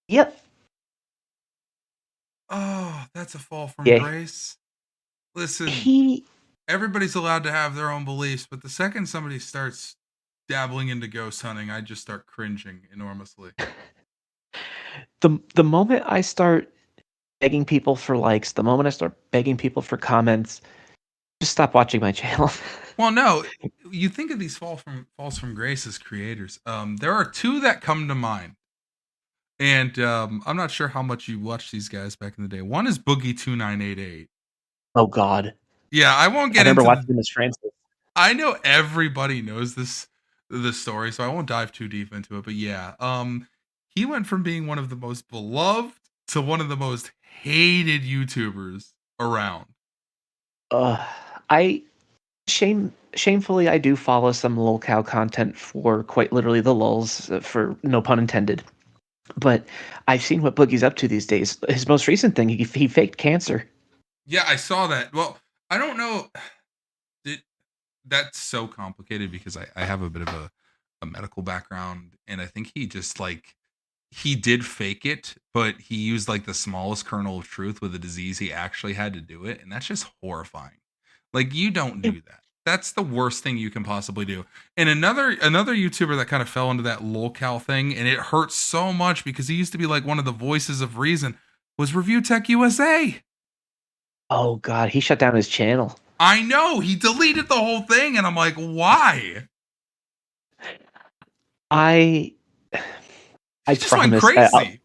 yep, Oh, that's a fall from yeah. grace. Listen, He everybody's allowed to have their own beliefs, but the second somebody starts dabbling into ghost hunting, I just start cringing enormously. the moment I start begging people for likes, the moment I start begging people for comments, just stop watching my channel. Well, no, you think of these falls from grace as creators. There are 2 that come to mind, and I'm not sure how much you watched these guys back in the day. One is Boogie2988. Oh God. Yeah, I won't get I remember into watching Miss Francis. I know everybody knows this story, so I won't dive too deep into it. But yeah, he went from being one of the most beloved to one of the most hated YouTubers around. I shamefully I do follow some lolcow content for quite literally the lulz, for no pun intended. But I've seen what Boogie's up to these days. His most recent thing, he faked cancer. Yeah, I saw that. Well, I don't know. That's so complicated because I have a bit of a medical background, and I think he just like he did fake it, but he used like the smallest kernel of truth with a disease he actually had to do it, and that's just horrifying. Like, you don't do that. That's the worst thing you can possibly do. And another YouTuber that kind of fell into that lolcow thing, and it hurts so much because he used to be like one of the voices of reason, was Review Tech USA. Oh God, he shut down his channel. I know, he deleted the whole thing, and I'm like, why? I Just promise. went crazy.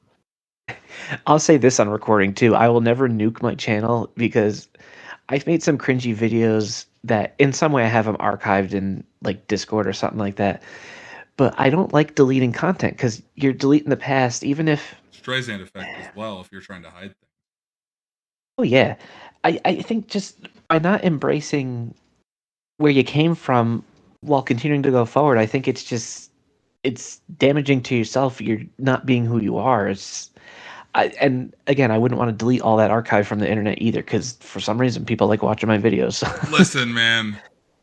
I'll say this on recording too. I will never nuke my channel because I've made some cringy videos that in some way I have them archived in like Discord or something like that. But I don't like deleting content because you're deleting the past, even if. Streisand effect as well if you're trying to hide things. Oh yeah, I think just by not embracing where you came from while continuing to go forward, I think it's damaging to yourself. You're not being who you are. And again, I wouldn't want to delete all that archive from the internet either, because for some reason people like watching my videos. Listen, man,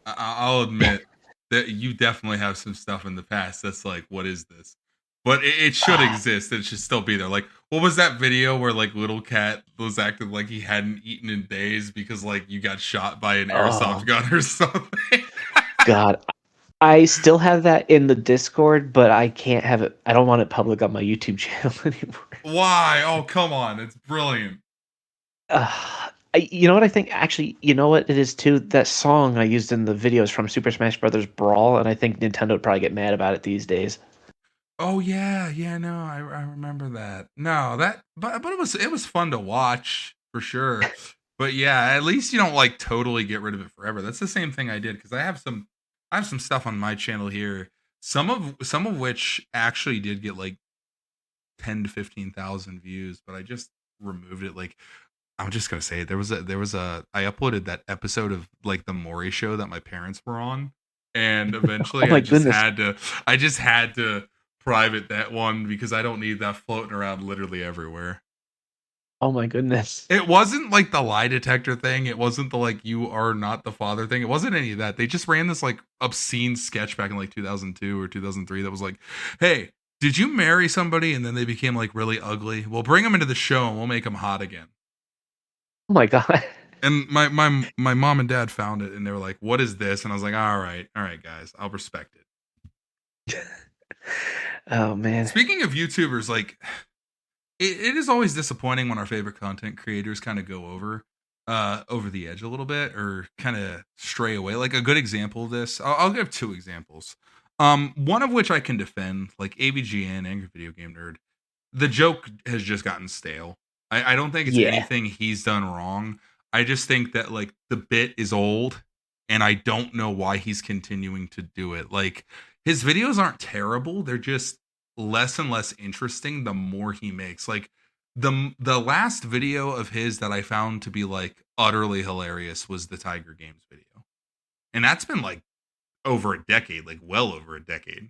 I'll admit that you definitely have some stuff in the past that's like, what is this? But it should exist. It should still be there. Like, what was that video where like Little Cat was acting like he hadn't eaten in days because like you got shot by an airsoft gun or something? God, I still have that in the Discord, but I can't have it. I don't want it public on my YouTube channel anymore. Why? Oh, come on. It's brilliant. You know what I think? Actually, you know what it is too? That song I used in the videos from Super Smash Brothers Brawl, and I think Nintendo would probably get mad about it these days. Oh yeah, yeah, no, I remember that. No, that but it was fun to watch for sure. But yeah, at least you don't like totally get rid of it forever. That's the same thing I did because I have some stuff on my channel here. Some of which actually did get like 10 to 15,000 views, but I just removed it. Like I'm just gonna say it. There was a I uploaded that episode of like the Maury show that my parents were on, and Oh eventually my goodness! I just had to private that one because I don't need that floating around literally everywhere. Oh my goodness! It wasn't like the lie detector thing. It wasn't the like you are not the father thing. It wasn't any of that. They just ran this like obscene sketch back in like 2002 or 2003 that was like, "Hey, did you marry somebody and then they became like really ugly? Well, bring them into the show and we'll make them hot again." Oh my god! And my mom and dad found it and they were like, "What is this?" And I was like, all right, guys, I'll respect it." Oh man! Speaking of YouTubers, like it is always disappointing when our favorite content creators kind of go over the edge a little bit or kind of stray away. Like a good example of this, I'll give two examples. One of which I can defend, like AVGN, Angry Video Game Nerd. The joke has just gotten stale. I don't think it's Yeah, anything he's done wrong. I just think that like the bit is old and I don't know why he's continuing to do it. Like his videos aren't terrible, they're just less and less interesting the more he makes. Like the last video of his that I found to be like utterly hilarious was the Tiger Games video. And that's been like over a decade, like well over a decade.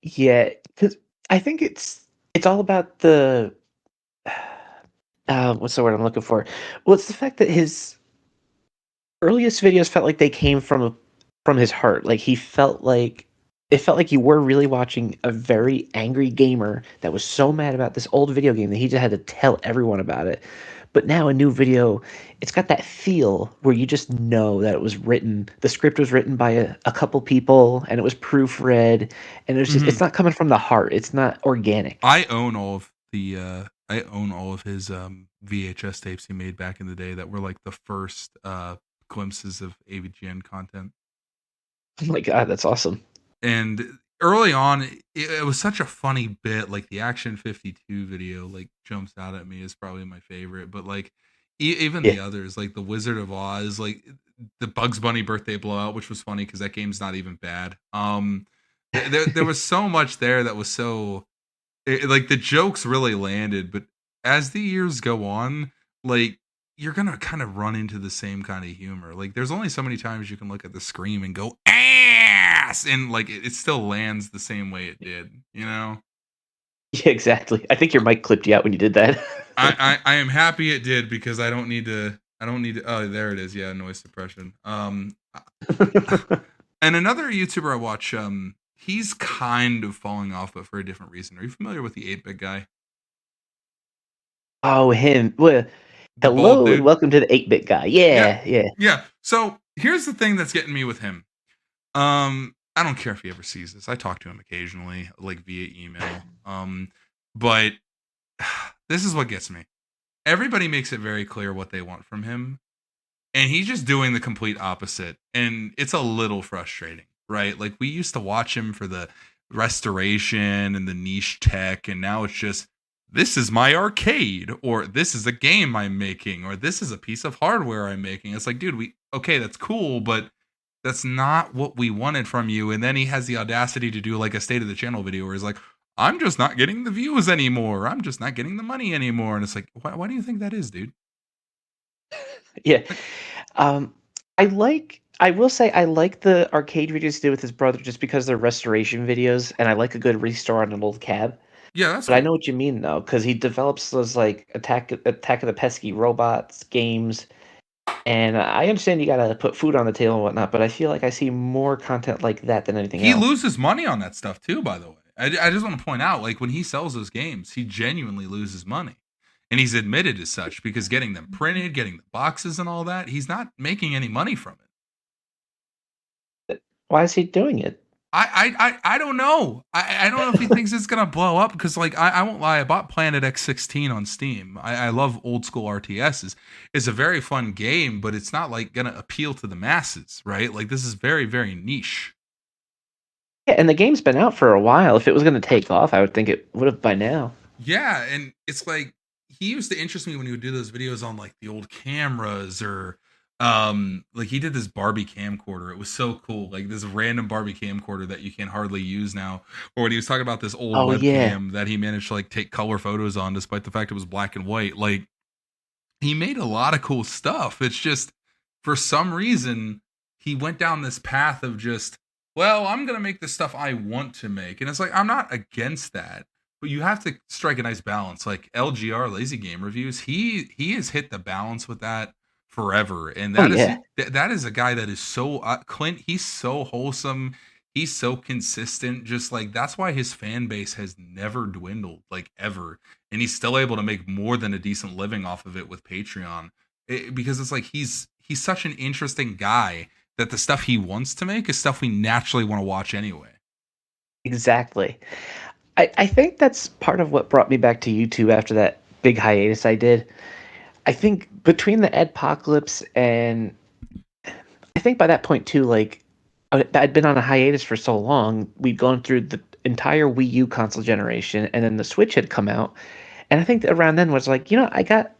yeah. Because I think it's all about the what's the word I'm looking for? Well, it's the fact that his earliest videos felt like they came from his heart. Like he felt like it felt like you were really watching a very angry gamer that was so mad about this old video game that he just had to tell everyone about it. But now a new video, it's got that feel where you just know that it was written, the script was written by a couple people and it was proofread and it was just it's Mhm. not coming from the heart. It's not organic. I own all of the I own all of his VHS tapes he made back in the day that were like the first glimpses of AVGN content. Oh my god, that's awesome. And early on it was such a funny bit, like the Action 52 video like jumps out at me as probably my favorite, but like even Yeah. the others like the Wizard of Oz, like the Bugs Bunny birthday blowout, which was funny cuz that game's not even bad. There was so much there that was so like the jokes really landed, but as the years go on, like you're gonna kind of run into the same kind of humor. Like there's only so many times you can look at the scream and go ass, and like it still lands the same way it did. You know, Yeah, exactly. I think your mic clipped you out when you did that. I am happy it did because I don't need to. I don't need to. Oh, there it is. Yeah, noise suppression. And another YouTuber I watch, he's kind of falling off, but for a different reason. Are you familiar with the 8-bit guy, Oh, him. Well, the bald hello and dude? welcome to the 8-bit guy. Yeah. Yeah, yeah. Yeah. So here's the thing that's getting me with him. I don't care if he ever sees this. I talk to him occasionally, like via email. But this is what gets me. Everybody makes it very clear what they want from him, and he's just doing the complete opposite. And it's a little frustrating, right? Like we used to watch him for the restoration and the niche tech, and now it's just this is my arcade, or this is a game I'm making, or this is a piece of hardware I'm making. It's like, dude, we okay, that's cool, but that's not what we wanted from you. And then he has the audacity to do like a state of the channel video where he's like, I'm just not getting the views anymore. I'm just not getting the money anymore. And it's like, why do you think that is, dude? Yeah. Um, I will say I like the arcade videos he did with his brother just because they're restoration videos, and I like a good restore on an old cab. Yeah, that's But I cool. know what you mean though, because he develops those like Attack of the Pesky Robots games, and I understand you gotta put food on the table and whatnot, but I feel like I see more content like that than anything He else. loses money on that stuff too, by the way. I just want to point out, like when he sells those games, he genuinely loses money. And he's admitted as such because getting them printed, getting the boxes and all that, he's not making any money from it. Why is he doing it? I don't know. I don't know if he thinks it's gonna blow up because like I won't lie, I bought Planet X16 on Steam. I love old school RTSs. It's a very fun game, but it's not like gonna appeal to the masses, right? Like this is very, very niche. Yeah, and the game's been out for a while. If it was going to take off, I would think it would have by now. Yeah, and it's like he used to interest me when he would do those videos on like the old cameras or like he did this Barbie camcorder. It was so cool. Like this random Barbie camcorder that you can hardly use now. Or when he was talking about this old Oh yeah, webcam that he managed to like take color photos on despite the fact it was black and white. Like he made a lot of cool stuff. It's just for some reason he went down this path of just, well, I'm gonna make the stuff I want to make, and it's like I'm not against that, but you have to strike a nice balance. Like LGR Lazy Game Reviews, he has hit the balance with that forever, and oh that is yeah, that is a guy that is so Clint. He's so wholesome. He's so consistent. Just like that's why his fan base has never dwindled, like ever, and he's still able to make more than a decent living off of it with Patreon. Because it's like he's such an interesting guy that the stuff he wants to make is stuff we naturally want to watch anyway. exactly. I think that's part of what brought me back to YouTube after that big hiatus I did. I think between the Edpocalypse and I think by that point too, like I'd been on a hiatus for so long, we'd gone through the entire Wii U console generation, and then the Switch had come out, and I think that around then was like, I got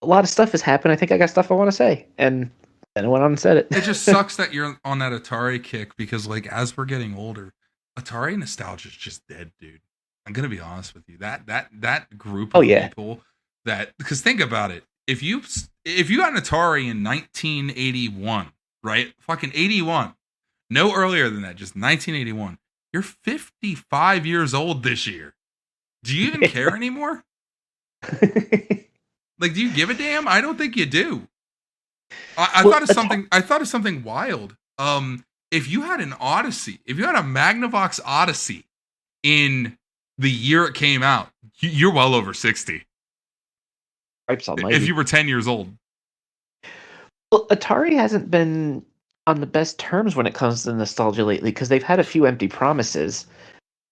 a lot of stuff has happened. I think I got stuff I want to say, and then I went on and said it. It just sucks that you're on that Atari kick because, like, as we're getting older, Atari nostalgia is just dead, dude. I'm gonna be honest with you. That group Oh of yeah, people that because think about it. If you got an Atari in 1981, right? Fucking 81. No earlier than that, just 1981. You're 55 years old this year. Do you even care anymore? Like, do you give a damn? I don't think you do. I well, thought of something. I thought of something wild. If you had an Odyssey, if you had a Magnavox Odyssey in the year it came out, you're well over 60. Stripes If Almighty. you were 10 years old. Well, Atari hasn't been on the best terms when it comes to nostalgia lately because they've had a few empty promises.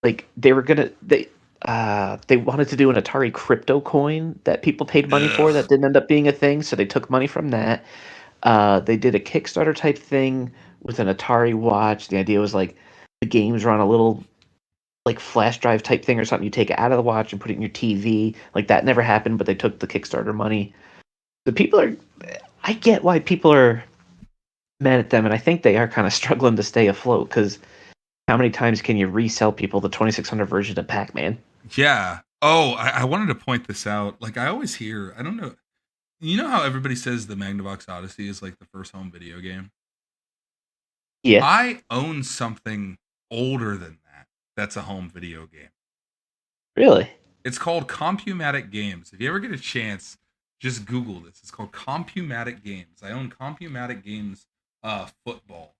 Like they wanted to do an Atari crypto coin that people paid money for Ugh. that didn't end up being a thing, so they took money from that. They did a Kickstarter type thing with an Atari watch. The idea was like the games were on a little like flash drive type thing or something. You take it out of the watch and put it in your TV. Like that never happened, but they took the Kickstarter money. The people are. I get why people are mad at them, and I think they are kind of struggling to stay afloat because how many times can you resell people the 2600 version of Pac-Man? Yeah. Oh, I wanted to point this out. Like, I always hear, I don't know. You know how everybody says the Magnavox Odyssey is like the first home video game? Yeah, I own something older than that that's a home video game. really. It's called Compumatic Games. If you ever get a chance, just Google this. It's called Compumatic Games. I own Compumatic Games football.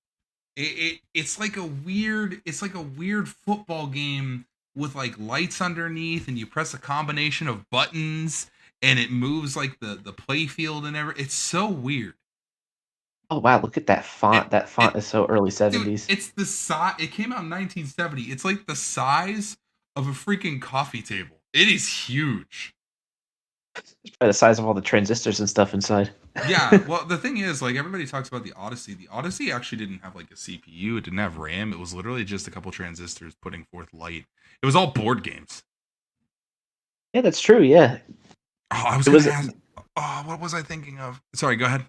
It's like a weird football game with like lights underneath and you press a combination of buttons and it moves like the play field and everything. It's so weird. Oh wow, look at that It, font. That it font is so early dude, 70s. it's the size. It came out in 1970. It's like the size of a freaking coffee table. It is huge. It's by the size of all the transistors and stuff inside. Yeah, well, the thing is, like everybody talks about the Odyssey. The Odyssey actually didn't have like a CPU. It didn't have RAM. It was literally just a couple transistors putting forth light. It was all board games. Yeah, that's true. Yeah, Oh, I was it gonna was. ask. Oh, what was I thinking of? Sorry, go ahead.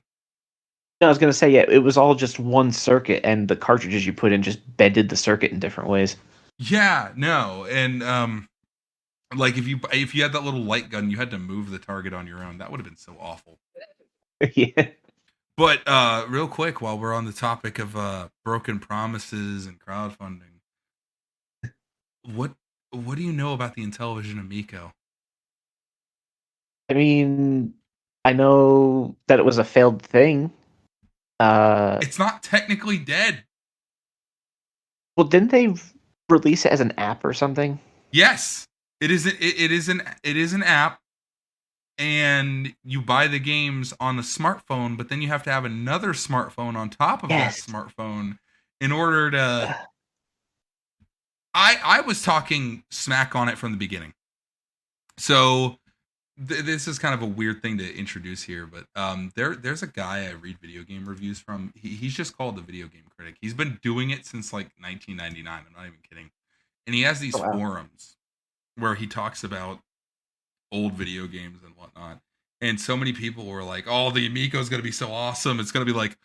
I was gonna say yeah, it was all just one circuit, and the cartridges you put in just bended the circuit in different ways. Yeah, no, and like if you had that little light gun, you had to move the target on your own. That would have been so awful. Yeah. But real quick, while we're on the topic of broken promises and crowdfunding, what what do you know about the Intellivision Amico? I mean, I know that it was a failed thing. It's not technically dead. Well, didn't they release it as an app or something? Yes, it is an app, and you buy the games on the smartphone, but then you have to have another smartphone on top of that Yes. smartphone, in order to. I was talking smack on it from the beginning. So this is kind of a weird thing to introduce here, but there's a guy I read video game reviews from. He's just called the Video Game Critic. He's been doing it since like 1999. I'm not even kidding. And he has these forums where he talks about old video games and whatnot. And so many people were like, "Oh, the Amigo is going to be so awesome. It's going to be like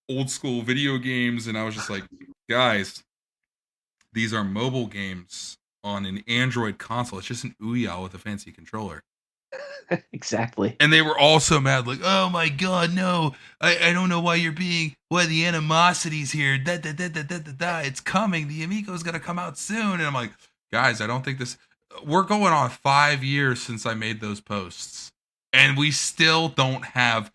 old school video games." And I was just like, guys, these are mobile games on an Android console. It's just an Ouya with a fancy controller. Exactly. And they were all so mad, like, "Oh my god, no! I don't know why the animosity's here. It's coming. The Amigo's gonna come out soon." And I'm like, guys, I don't think this. We're going on 5 years since I made those posts, and we still don't have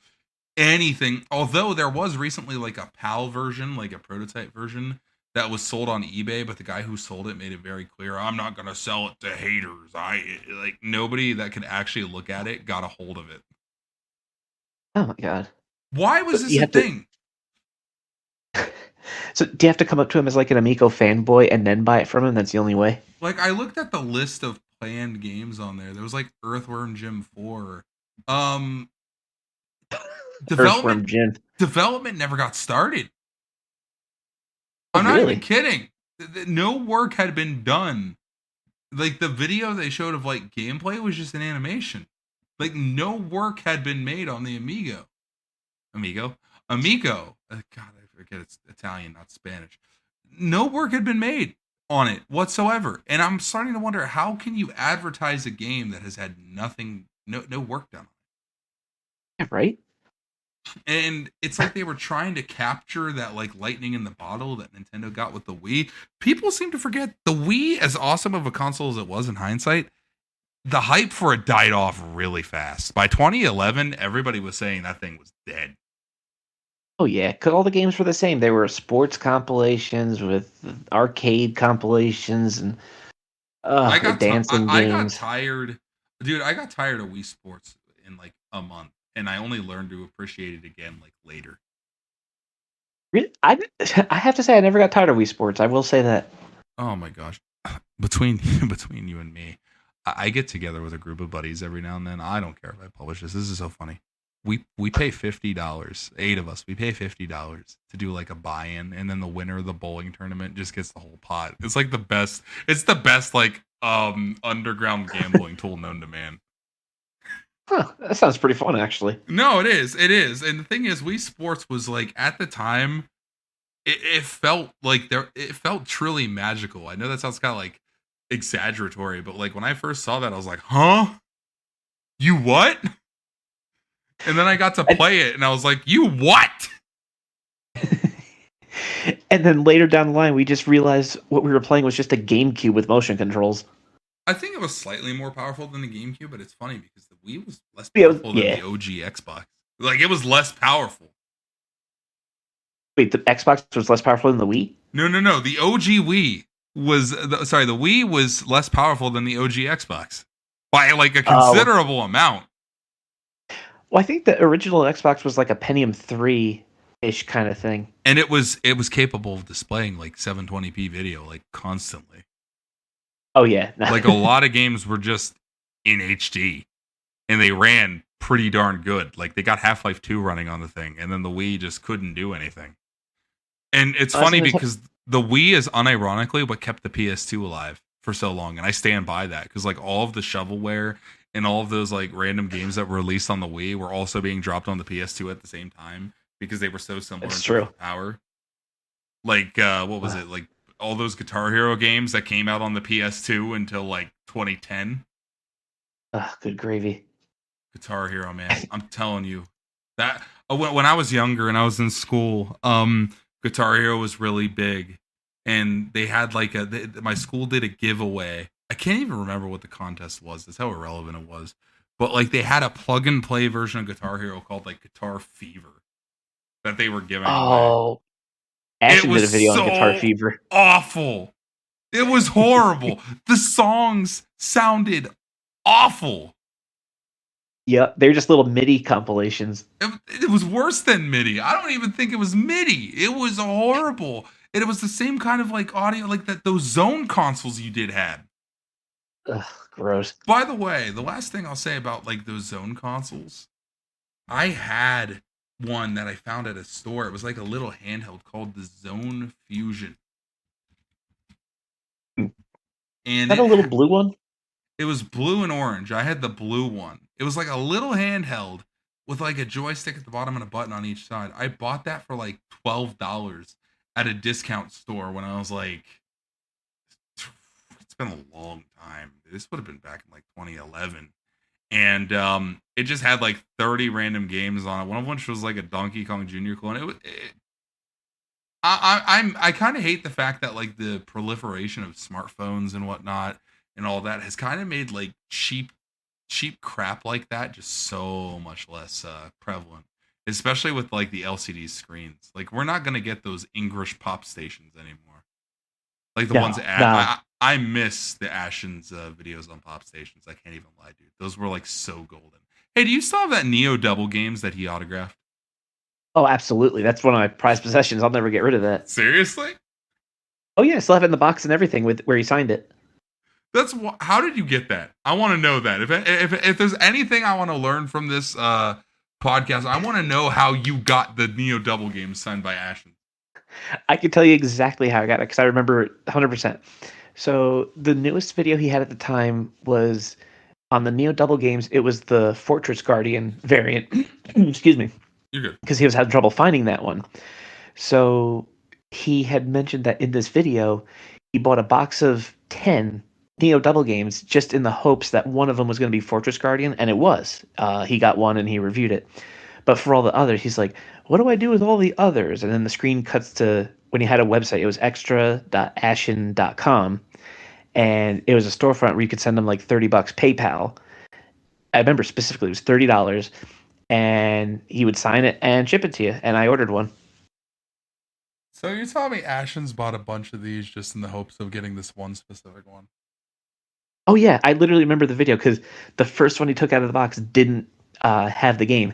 anything. Although there was recently like a PAL version, like a prototype version that was sold on eBay, but the guy who sold it made it very clear, "I'm not gonna sell it to haters." Nobody that could actually look at it got a hold of it. Oh my god! Why was this a thing? So do you have to come up to him as like an Amico fanboy and then buy it from him? That's the only way. Like, I looked at the list of planned games on there. There was like Earthworm Jim 4. Earthworm Jim. Development never got started. I'm not even kidding. No work had been done. Like, the video they showed of like gameplay was just an animation. Like, no work had been made on the Amigo. God, I forget it's Italian, not Spanish. No work had been made on it whatsoever. And I'm starting to wonder, how can you advertise a game that has had nothing, no work done on it? Yeah, right? And it's like they were trying to capture that like lightning in the bottle that Nintendo got with the Wii. People seem to forget the Wii, as awesome of a console as it was in hindsight, the hype for it died off really fast. By 2011, everybody was saying that thing was dead. Oh yeah, because all the games were the same. They were sports compilations with arcade compilations and dancing games. I got tired. Dude, I got tired of Wii Sports in like a month. And I only learned to appreciate it again like later. Really? I have to say I never got tired of Wii Sports. I will say that. Oh my gosh. Between you and me, I get together with a group of buddies every now and then. I don't care if I publish this. This is so funny. We pay $50, 8 of us. We pay $50 to do like a buy-in, and then the winner of the bowling tournament just gets the whole pot. It's like the best. It's the best like underground gambling tool known to man. Huh, that sounds pretty fun, actually. No, it is. It is. And the thing is, Wii Sports was like, at the time, it felt like it felt truly magical. I know that sounds kind of like exaggeratory, but like when I first saw that, I was like, huh? You what? And then I got to play it, and I was like, you what? And then later down the line, we just realized what we were playing was just a GameCube with motion controls. I think it was slightly more powerful than the GameCube, but it's funny because the Wii was less powerful than the OG Xbox. Like, it was less powerful. Wait, the Xbox was less powerful than the Wii? No. The OG Wii was... the Wii was less powerful than the OG Xbox. By, like, a considerable amount. Well, I think the original Xbox was like a Pentium 3-ish kind of thing. And it was capable of displaying, like, 720p video, like, constantly. Oh, yeah. Like, a lot of games were just in HD, and they ran pretty darn good. Like, they got Half-Life 2 running on the thing, and then the Wii just couldn't do anything. And it's funny because the Wii is unironically what kept the PS2 alive for so long, and I stand by that, because, like, all of the shovelware and all of those, like, random games that were released on the Wii were also being dropped on the PS2 at the same time, because they were so similar in terms of power. Like, what was it? Like, all those Guitar Hero games that came out on the PS2 until like 2010. Good gravy. Guitar Hero, man. I'm telling you. That when I was younger and I was in school, Guitar Hero was really big. And they had like my school did a giveaway. I can't even remember what the contest was. That's how irrelevant it was. But like they had a plug and play version of Guitar Hero called like Guitar Fever that they were giving away. Ashley did a video on Guitar Fever. Awful. It was horrible. The songs sounded awful. Yeah, they're just little MIDI compilations. It was worse than MIDI. I don't even think it was MIDI. It was horrible. And it was the same kind of like audio, like that those Zone consoles you did had. Ugh, gross. By the way, the last thing I'll say about like those Zone consoles, I had one that I found at a store. It was like a little handheld called the Zone Fusion. Is And that a little blue one? it was blue and orange. I had the blue one. It was like a little handheld with like a joystick at the bottom and a button on each side. I bought that for like $12 at a discount store when I was like, it's been a long time. This would have been back in like 2011. And it just had like 30 random games on it. One of which was like a Donkey Kong Jr. clone. I kind of hate the fact that like the proliferation of smartphones and whatnot and all that has kind of made like cheap crap like that just so much less prevalent, especially with like the LCD screens. Like we're not gonna get those English pop stations anymore, like the ones I miss the Ashen's videos on pop stations. I can't even lie, dude. Those were like so golden. Hey, do you still have that Neo Double games that he autographed? Oh, absolutely. That's one of my prized possessions. I'll never get rid of that. Seriously? Oh yeah, I still have it in the box and everything with where he signed it. How did you get that? I want to know that. If there's anything I want to learn from this podcast, I want to know how you got the Neo Double games signed by Ashen. I can tell you exactly how I got it because I remember it 100%. So the newest video he had at the time was on the Neo Double games. It was the Fortress Guardian variant. Excuse me. You're good. Because he was having trouble finding that one. So he had mentioned that in this video, he bought a box of 10 Neo Double games just in the hopes that one of them was going to be Fortress Guardian, and it was. He got one and he reviewed it. But for all the others, he's like, what do I do with all the others? And then the screen cuts to when he had a website. It was extra.ashen.com. And it was a storefront where you could send them like $30 PayPal. I remember specifically it was $30. And he would sign it and ship it to you. And I ordered one. So you're telling me Ashen's bought a bunch of these just in the hopes of getting this one specific one? Oh, yeah. I literally remember the video because the first one he took out of the box didn't have the game.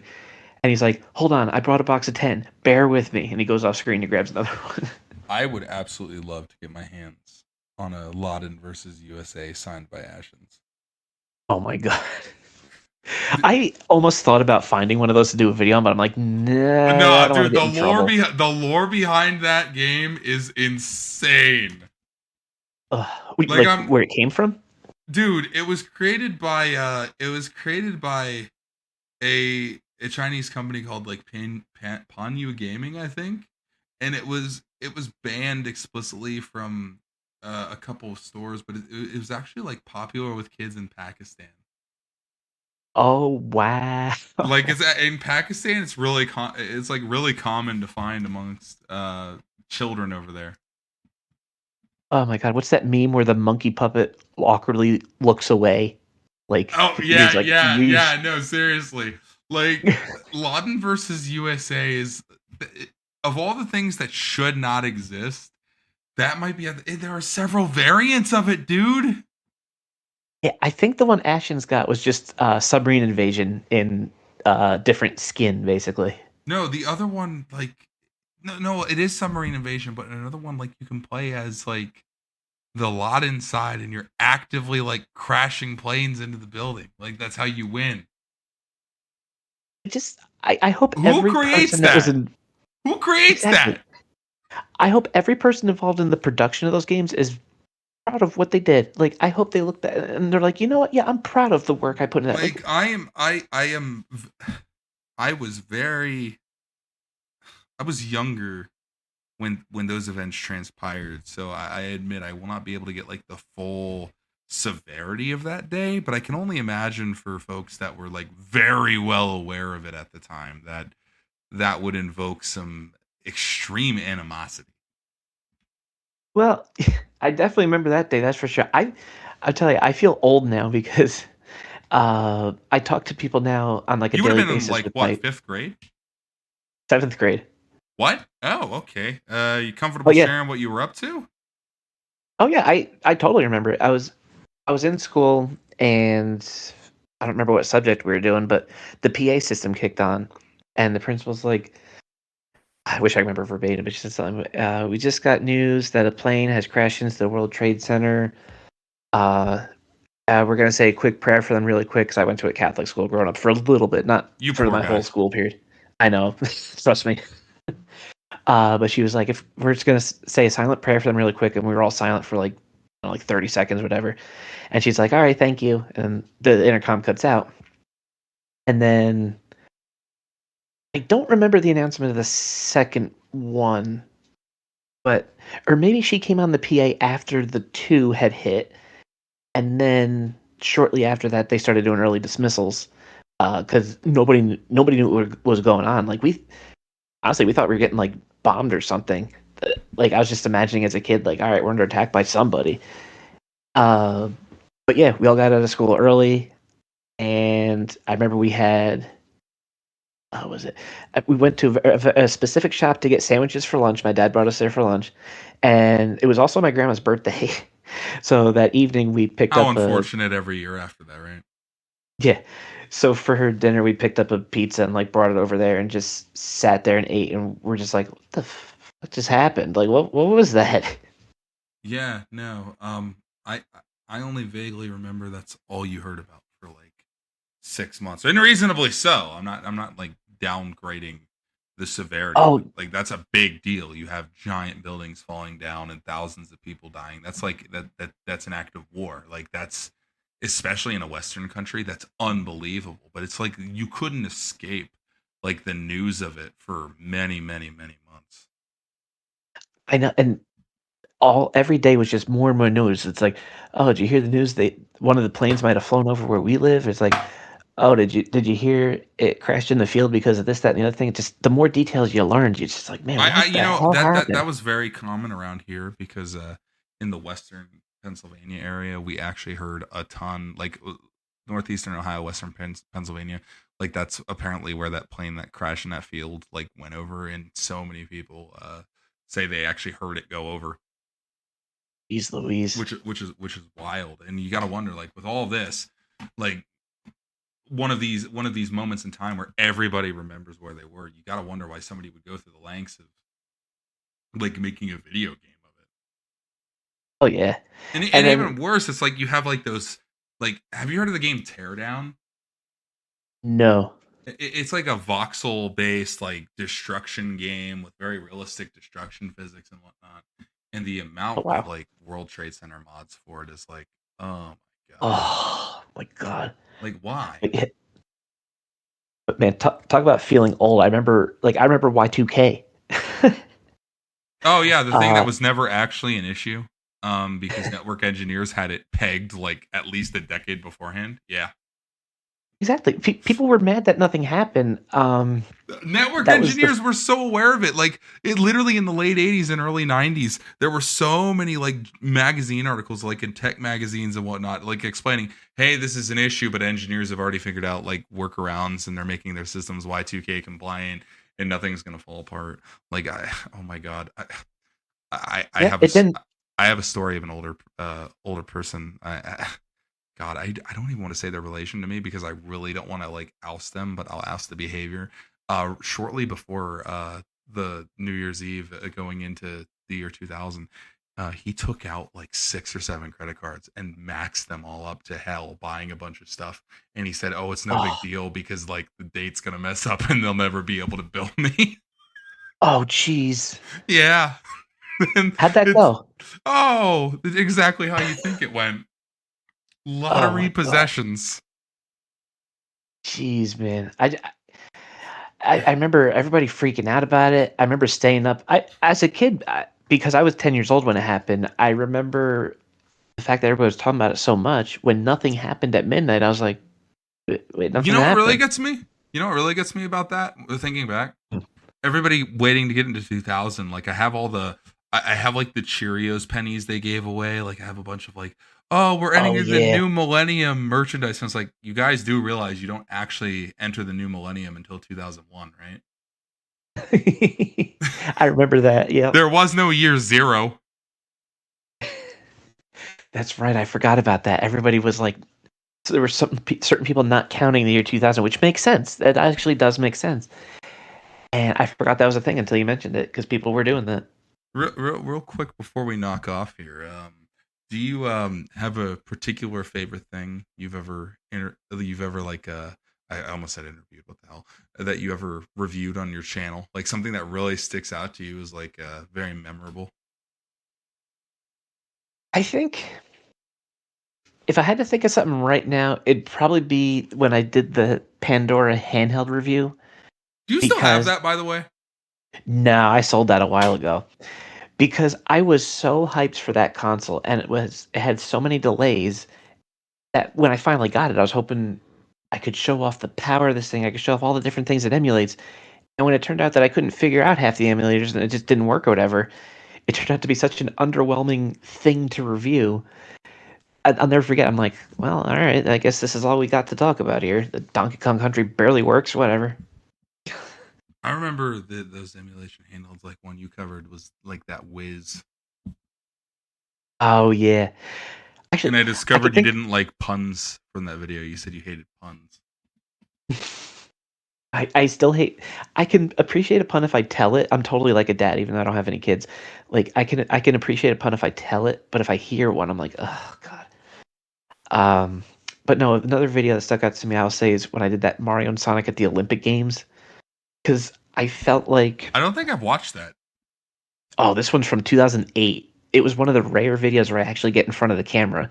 And he's like, hold on, I brought a box of 10. Bear with me. And he goes off screen and grabs another one. I would absolutely love to get my hands on a Loudon versus USA signed by Ashen's. Oh, my God. I almost thought about finding one of those to do a video on, but I'm like, nah. No, dude, the lore behind that game is insane. Where it came from? Dude, it was created by a Chinese company called like Panyu Gaming, I think, and it was banned explicitly from a couple of stores, but it was actually like popular with kids in Pakistan. Oh wow! Like it's in Pakistan, it's really it's like really common to find amongst children over there. Oh my God! What's that meme where the monkey puppet awkwardly looks away? Like oh yeah, like, yeah. No, seriously. Like Loudon versus USA is of all the things that should not exist. That might be. There are several variants of it, dude. Yeah, I think the one Ashen's got was just submarine invasion in different skin, basically. No, the other one, like, no, it is submarine invasion, but another one, like, you can play as like the lot inside, and you're actively like crashing planes into the building. Like that's how you win. I hope every person that was in who creates that? I hope every person involved in the production of those games is proud of what they did. Like I hope they look that and they're like, you know what? Yeah, I'm proud of the work I put in that. Like I was younger when those events transpired, so I admit I will not be able to get like the full severity of that day, but I can only imagine for folks that were like very well aware of it at the time that would invoke some extreme animosity. Well, I definitely remember that day. That's for sure. I'll tell you, I feel old now because I talk to people now on like a daily basis. You would have been in like what, 5th grade? 7th grade. What? Oh, okay. You comfortable sharing what you were up to? Oh yeah, I totally remember it. I was in school and I don't remember what subject we were doing, but the PA system kicked on and the principal's like, I wish I remember verbatim, but she said something. We just got news that a plane has crashed into the World Trade Center. Uh, we're gonna say a quick prayer for them really quick because I went to a Catholic school growing up for a little bit, not You for poor my whole guy. school period. I know, trust me. But she was like, if we're just gonna say a silent prayer for them really quick, and we were all silent for like 30 seconds, whatever. And she's like, all right, thank you. And the intercom cuts out. And then I don't remember the announcement of the second one, but or maybe she came on the PA after the two had hit, and then shortly after that they started doing early dismissals because nobody knew what was going on. Like we honestly we thought we were getting like bombed or something. Like I was just imagining as a kid, like all right, we're under attack by somebody. Uh, but yeah, we all got out of school early, and I remember we had. How was it? We went to a specific shop to get sandwiches for lunch. My dad brought us there for lunch, and it was also my grandma's birthday. So that evening we picked How up unfortunate every year after that, right? yeah. So for her dinner we picked up a pizza and like brought it over there and just sat there and ate, and we're just like, what just happened? Like what was that? Yeah, no. I only vaguely remember that's all you heard about for like 6 months, and reasonably so. I'm not like downgrading the severity of Oh, it. Like that's a big deal. You have giant buildings falling down and thousands of people dying. That's like that's an act of war. Like that's especially in a Western country, that's unbelievable. But it's like you couldn't escape like the news of it for many, many, many months. I know, and all every day was just more and more news. It's like, oh, did you hear the news? One of the planes might have flown over where we live. It's like, oh, did you hear it crashed in the field because of this, that, and the other thing? Just the more details you learned, you're just like, man, I what you the know hell that happened? was very common around here because in the Western Pennsylvania area we actually heard a ton like northeastern Ohio, Western Pennsylvania, like that's apparently where that plane that crashed in that field like went over, and so many people say they actually heard it go over, Jeez Louise. which is wild. And you got to wonder, like with all this, like one of these moments in time where everybody remembers where they were, you got to wonder why somebody would go through the lengths of like making a video game of it. Oh yeah, And and and then even worse, it's like you have like those like have you heard of the game Teardown? no. It's like a voxel based like destruction game with very realistic destruction physics and whatnot. And the Oh amount of wow. like World Trade Center mods for it is like, oh my god. Oh my god. Like why? But, but man, talk about feeling old. I remember Y2K. Oh yeah, the thing that uh, was never actually an issue. Because network engineers had it pegged like at least a decade beforehand. Yeah. exactly. People were mad that nothing happened. Network That was the engineers were so aware of it. Like it literally in the late 80s and early 90s, there were so many like magazine articles, like in tech magazines and whatnot, like explaining, hey, this is an issue, but engineers have already figured out like workarounds and they're making their systems Y2K compliant and nothing's gonna fall apart. Like oh my god. I yeah. have It didn't. I have a story of an older person. God, I don't even want to say their relation to me because I really don't want to like oust them, but I'll oust the behavior. Shortly before the New Year's Eve going into the year 2000, he took out like 6 or 7 credit cards and maxed them all up to hell, buying a bunch of stuff. And he said, "Oh, it's no big Oh, deal because like the date's gonna mess up and they'll never be able to bill me." oh, jeez. Yeah, and How'd that it's go? it's exactly how you think it went. Oh Lottery my god. possessions. Jeez, man. I remember everybody freaking out about it. I remember staying up. I as a kid because I was 10 years old when it happened. I remember the fact that everybody was talking about it so much. When nothing happened at midnight, I was like, wait, You nothing know what really happened. gets me? You know what really gets me about that? Thinking back, everybody waiting to get into 2000. Like I have all the, I have like the Cheerios pennies they gave away. Like I have a bunch of like, oh, we're Oh entering the yeah. new millennium merchandise. And it's like, you guys do realize you don't actually enter the new millennium until 2001, right? I remember that. Yep. There was no year zero. That's right. I forgot about that. Everybody was like, so there were certain people not counting the year 2000, which makes sense. That actually does make sense. And I forgot that was a thing until you mentioned it, because people were doing that. Real quick before we knock off here, do you have a particular favorite thing you've ever like I almost said interviewed, what the hell, that you ever reviewed on your channel, like something that really sticks out to you is like very memorable? I think if I had to think of something right now, it'd probably be when I did the Pandora handheld review. Do you still have Because that, by the way? no, I sold that a while ago. Because I was so hyped for that console, and it had so many delays that when I finally got it, I was hoping I could show off the power of this thing. I could show off all the different things it emulates. And when it turned out that I couldn't figure out half the emulators and it just didn't work or whatever, it turned out to be such an underwhelming thing to review. I'll never forget. I'm like, well, all right, I guess this is all we got to talk about here. The Donkey Kong Country barely works, whatever. I remember those emulation handhelds, like one you covered was like that Whiz. Oh yeah, And actually, I I could discovered you think. didn't like puns from that video. You said you hated puns. I still hate. I can appreciate a pun if I tell it. I'm totally like a dad, even though I don't have any kids. Like I can appreciate a pun if I tell it, but if I hear one, I'm like, oh god. Um, but no, another video that stuck out to me, I'll say, is when I did that Mario and Sonic at the Olympic Games, because I felt like, I don't think I've watched that. oh, this one's from 2008. It was one of the rare videos where I actually get in front of the camera,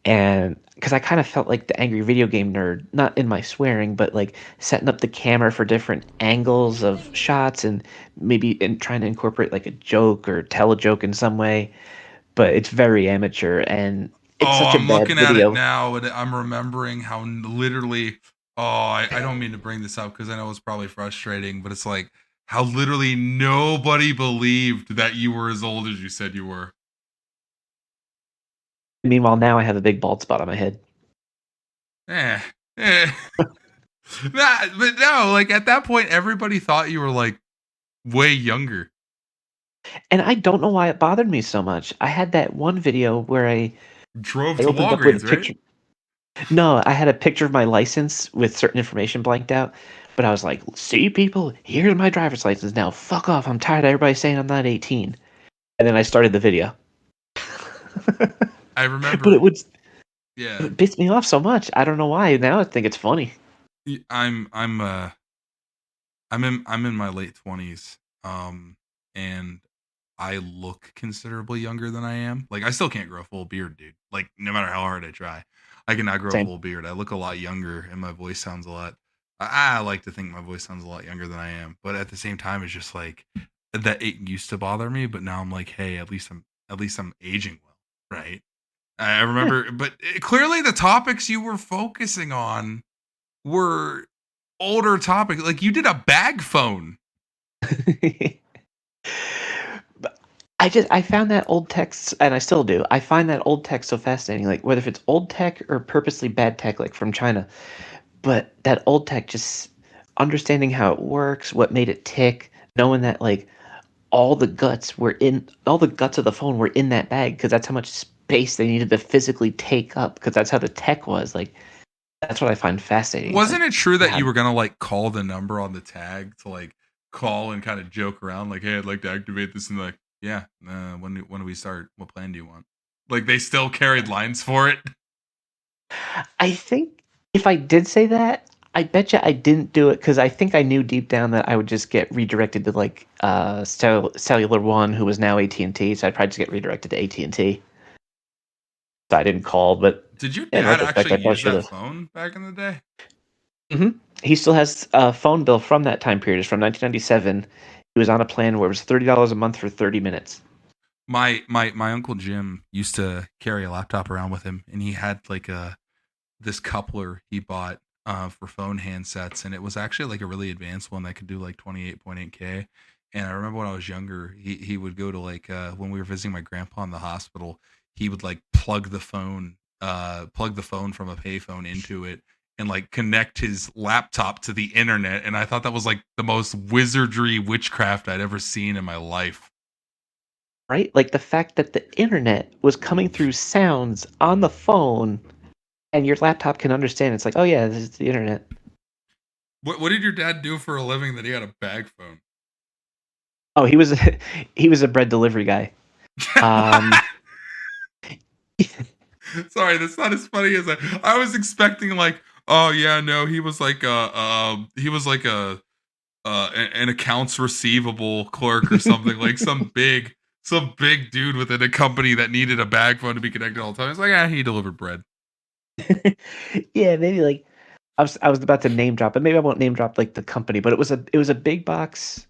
and because I kind of felt like the angry video game nerd, not in my swearing, but like setting up the camera for different angles of shots and maybe trying to incorporate like a joke or tell a joke in some way. But it's very amateur and it's Oh, such a I'm bad looking at it video. now, and I'm remembering how literally. Oh, I don't mean to bring this up because I know it's probably frustrating, but it's like how literally nobody believed that you were as old as you said you were. Meanwhile, now I have a big bald spot on my head. Eh, eh. But no, like at that point, everybody thought you were like way younger. And I don't know why it bothered me so much. I had that one video where Drove I to opened up with a Walgreens, right? picture. No, I had a picture of my license with certain information blanked out, but I was like, "See, people, here's my driver's license now. Fuck off. I'm tired of everybody saying I'm not 18." And then I started the video. I But remember. it would Yeah, it pissed me off so much. I don't know why. Now I think it's funny. I'm in my late 20s, and I look considerably younger than I am. Like I still can't grow a full beard, dude. Like no matter how hard I try, I cannot grow a Same. full beard. I look a lot younger, and my voice sounds a lot. I like to think my voice sounds a lot younger than I am, but at the same time, it's just like that. It used to bother me, but now I'm like, hey, at least I'm aging well, right? I Yeah. remember, but clearly the topics you were focusing on were older topics. Like you did a bag phone. But I found that old text, and I still do. I find that old text so fascinating, like whether if it's old tech or purposely bad tech, like from China. But that old tech, just understanding how it works, what made it tick, knowing that like all the guts of the phone were in that bag because that's how much space they needed to physically take up because that's how the tech was. Like that's what I find fascinating. It's Wasn't like, it true that you God, were gonna like call the number on the tag to like call and kind of joke around, like, "Hey, I'd like to activate this," and like, "Yeah, when do we start? What plan do you want?" Like they still carried lines for it. I think if I did say that, I bet you I didn't do it because I think I knew deep down that I would just get redirected to like Cellular One, who was now AT&T. So I'd probably just get redirected to AT&T. So I didn't call, but Did your yeah, in dad retrospect, actually I probably use should that have. phone back in the day? He still has a phone bill from that time period. It's from 1997. He was on a plan where it was $30 a month for 30 minutes. My uncle Jim used to carry a laptop around with him, and he had like this coupler he bought for phone handsets, and it was actually like a really advanced one that could do like 28.8K. And I remember when I was younger, he would go to like when we were visiting my grandpa in the hospital, he would like plug the phone from a payphone into it and like connect his laptop to the internet. And I thought that was like the most wizardry witchcraft I'd ever seen in my life. Right? Like the fact that the internet was coming through sounds on the phone and your laptop can understand. It's like, oh yeah, this is the internet. What did your dad do for a living that he had a bag phone? Oh, he was a bread delivery guy. Um, Sorry, that's not as funny as I was expecting. Like, oh yeah, no, he was like an accounts receivable clerk or something, like some big dude within a company that needed a bag phone to be connected all the time. It's like, he delivered bread. yeah, maybe like I was about to name drop, but maybe I won't name drop like the company, but it was a big box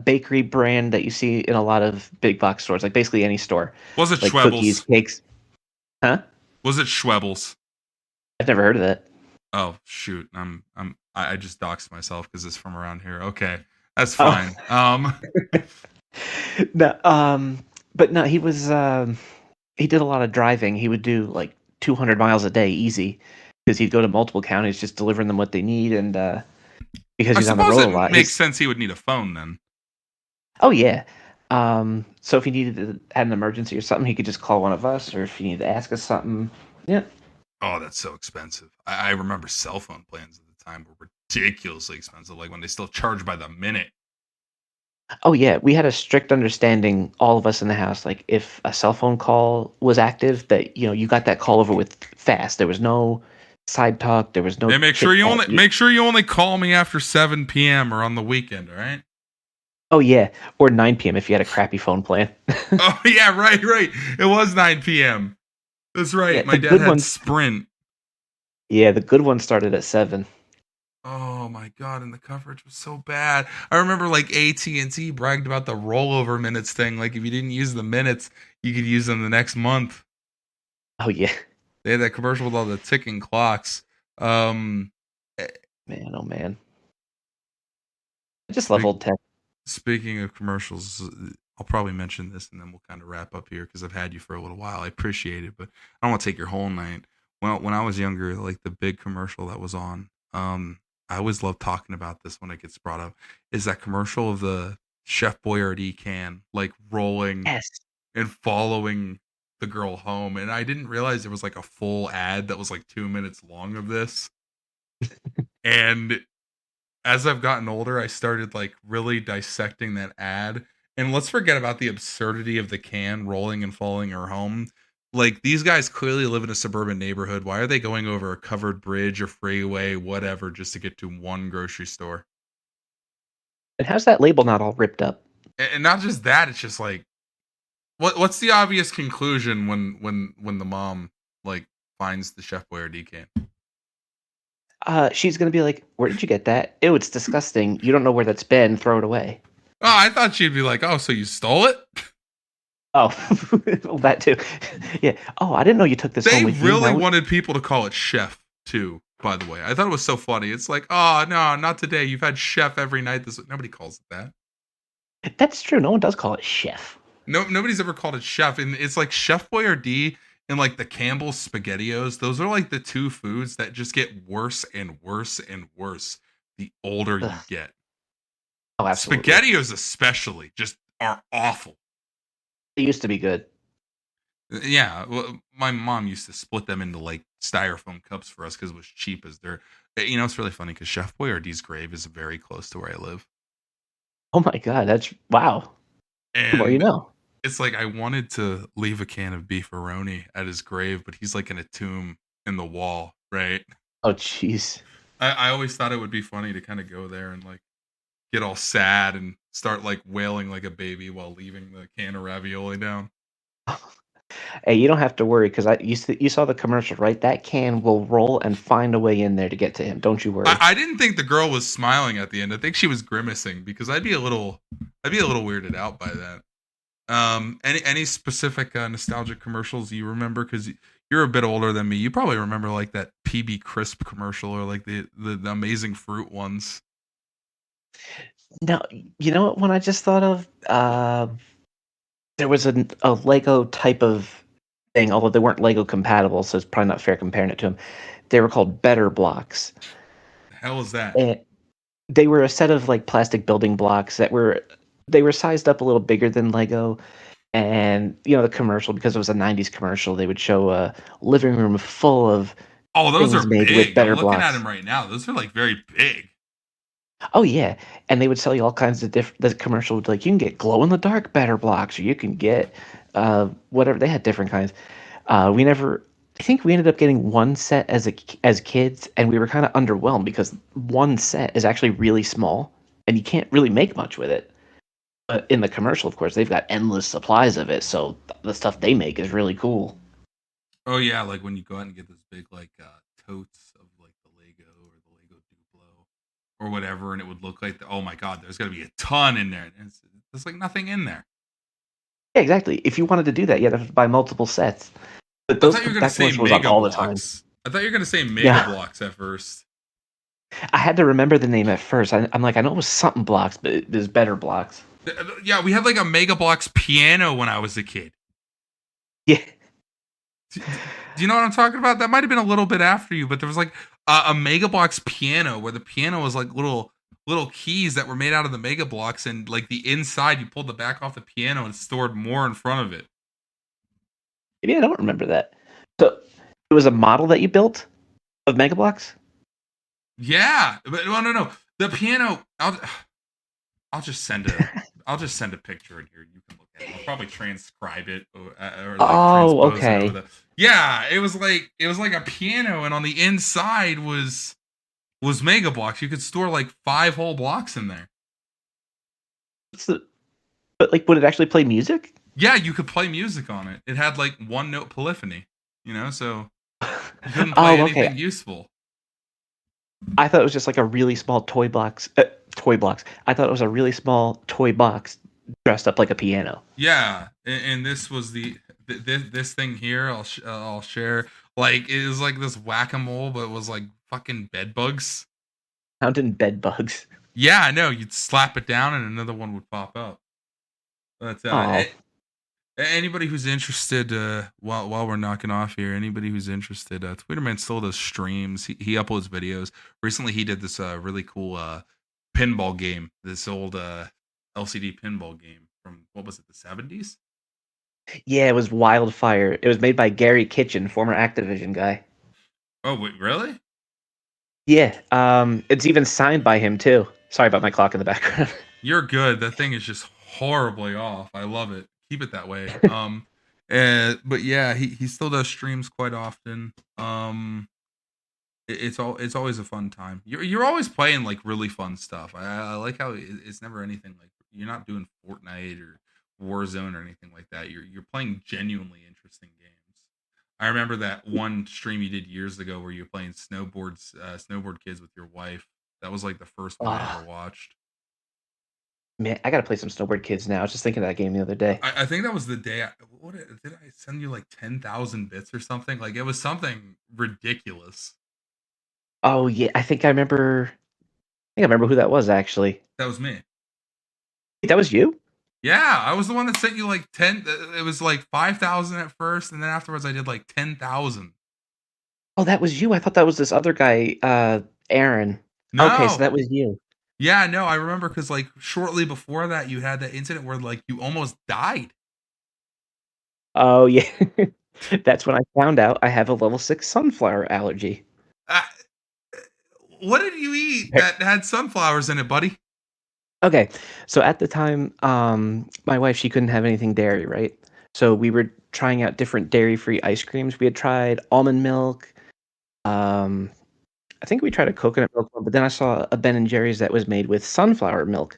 bakery brand that you see in a lot of big box stores, like basically any store, Was it like cookies, Schwebels? cakes. Huh? Was it Schwebels? I've never heard of that. Oh shoot, I just doxed myself because it's from around here. Okay, that's Oh. fine. No, but no, he did a lot of driving. He would do like 200 miles a day easy because he'd go to multiple counties just delivering them what they need, and because I he's on the suppose road it a lot. makes sense he would need a phone then. Oh yeah. So if he needed to had an emergency or something, he could just call one of us, or if he needed to ask us something. Yeah. Oh, that's so expensive. I remember cell phone plans at the time were ridiculously expensive, like when they still charge by the minute. Oh yeah, we had a strict understanding, all of us in the house, like if a cell phone call was active, that you got that call over with fast. There was no side talk. There was no And chit chat. make sure you only call me after 7 p.m. or on the weekend, all right? Oh yeah, or 9 p.m. if you had a crappy phone plan. Oh yeah, right. It was 9 p.m. That's Yeah, right. My the dad good had ones. Sprint. Yeah, the good ones started at 7. Oh my god, and the coverage was so bad. I remember like AT&T bragged about the rollover minutes thing. Like if you didn't use the minutes, you could use them the next month. Oh yeah, They had that commercial with all the ticking clocks. Um, eh, man, oh man. I just love old tech. Speaking of commercials, I'll probably mention this and then we'll kind of wrap up here because I've had you for a little while. I appreciate it, but I don't want to take your whole night. Well, when I was younger, like the big commercial that was on, I always love talking about this when it gets brought up, is that commercial of the Chef Boyardee can like rolling Yes. and following the girl home. And I didn't realize there was like a full ad that was like 2 minutes long of this. And as I've gotten older, I started like really dissecting that ad. And let's forget about the absurdity of the can rolling and following her home. Like these guys clearly live in a suburban neighborhood. Why are they going over a covered bridge or freeway, whatever, just to get to one grocery store? And how's that label not all ripped up? And not just that, it's just like what's the obvious conclusion when the mom like finds the Chef Boyardee can? She's gonna be like, "Where did you get that? Ew, it's disgusting. You don't know where that's been. Throw it away." Oh, I thought she'd be like, "Oh, so you stole it?" Oh, well, that too. Yeah. Oh, I didn't know you took this They home with you. really Now wanted people to call it chef too, by the way. I thought it was so funny. It's like, oh no, not today. You've had chef every night. This nobody calls it that. That's true. No one does call it chef. No, nobody's ever called it chef. And it's like Chef Boyardee and like the Campbell's SpaghettiOs. Those are like the two foods that just get worse and worse and worse the older you Ugh. get. Oh, absolutely. SpaghettiOs especially just are awful. It used to be good. Yeah, well, my mom used to split them into like styrofoam cups for us because it was cheap. As they're, it's really funny because Chef Boyardee's grave is very close to where I live, Oh my god, that's wow. The more you and know. it's like I wanted to leave a can of beefaroni at his grave, but he's like in a tomb in the wall, right? Oh jeez. I always thought it would be funny to kind of go there and like get all sad and start like wailing like a baby while leaving the can of ravioli down. Hey, you don't have to worry because you saw the commercial, right? That can will roll and find a way in there to get to him. Don't you worry. I didn't think the girl was smiling at the end. I think she was grimacing because I'd be a little weirded out by that. Any specific nostalgic commercials you remember? Because you're a bit older than me. You probably remember like that PB Crisp commercial or like the Amazing Fruit ones. No, you know what one I just thought of? There was a Lego type of thing, although they weren't Lego compatible, so it's probably not fair comparing it to them. They were called Better Blocks. The hell is that? And they were a set of like plastic building blocks that were sized up a little bigger than Lego. And the commercial, because it was a '90s commercial, they would show a living room full of Oh, those are things made with big. I'm better looking at blocks. them right now. Those are like very big. Oh yeah, and they would sell you all kinds of different. The commercial would like you can get glow in the dark better blocks, or you can get whatever. They had different kinds. We never. I think we ended up getting one set as kids, and we were kind of underwhelmed because one set is actually really small, and you can't really make much with it. But in the commercial, of course, they've got endless supplies of it, so the stuff they make is really cool. Oh yeah, like when you go out and get those big like totes of like the Lego or the Lego Duplo or whatever, and it would look like oh my god, there's got to be a ton in there. And there's like nothing in there. Yeah, exactly. If you wanted to do that, you had to buy multiple sets. But I thought you were gonna that say commercial was on Mega all the time. Blocks. I thought you were gonna say Mega Yeah, Blocks at first. I had to remember the name at first. I'm like, I know it was something blocks, but there's better blocks. Yeah, we had like a Mega Blocks piano when I was a kid. Yeah. Do you know what I'm talking about? That might have been a little bit after you, but there was like a Mega Blocks piano where the piano was like little keys that were made out of the Mega Blocks, and like the inside, you pulled the back off the piano and stored more in front of it. Maybe I don't remember that. So it was a model that you built of Mega Blocks? Yeah, but no. The piano. I'll just send a picture in here. You can look at it. I'll probably transcribe it or like Oh, transpose it okay. over the. Yeah, it was like a piano, and on the inside was Mega Blocks. You could store like 5 whole blocks in there. But like, would it actually play music? Yeah, you could play music on it. It had like one note polyphony, so you couldn't play Oh, anything okay. useful. I thought it was just like a really small toy box. Toy blocks. I thought it was a really small toy box dressed up like a piano. Yeah, and this was this thing here. I'll share. Like it was like this whack-a-mole, but it was like fucking bed bugs. Fountain bed bugs. Yeah, I know. You'd slap it down, and another one would pop up. But Oh, anybody who's interested, while we're knocking off here, anybody who's interested, Tweeterman still does streams. He uploads videos. Recently, he did this really cool pinball game. This old LCD pinball game from what was it, the 70s? yeah, it was Wildfire. It was made by Gary Kitchen, former Activision guy. Oh wait, really? Yeah, it's even signed by him too. Sorry about my clock in the background. You're good. That thing is just horribly off. I love it. Keep it that way. But yeah, he still does streams quite often. It's always a fun time. You're always playing like really fun stuff. I like how it's never anything like you're not doing Fortnite or Warzone or anything like that. You're playing genuinely interesting games. I remember that one stream you did years ago where you're playing snowboard kids with your wife. That was like the first one I ever Oh, watched. man, I gotta play some Snowboard Kids now. I was just thinking of that game the other day. I think that was the day. What did I send you like 10,000 bits or something? Like it was something ridiculous. Oh yeah, I think I remember who that was actually. That was me. Wait, that was you? Yeah, I was the one that sent you like 10. It was like 5,000 at first, and then afterwards I did like 10,000. Oh, that was you. I thought that was this other guy, Aaron. Okay, so No. that was you. Yeah, no, I remember because like shortly before that, you had that incident where like you almost died. Oh yeah. That's when I found out I have a level 6 sunflower allergy. Uh, what did you eat that had sunflowers in it, buddy? Okay, so at the time, my wife, she couldn't have anything dairy, right? So we were trying out different dairy-free ice creams. We had tried almond milk. Um, I think we tried a coconut milk one, but then I saw a Ben& and Jerry's that was made with sunflower milk,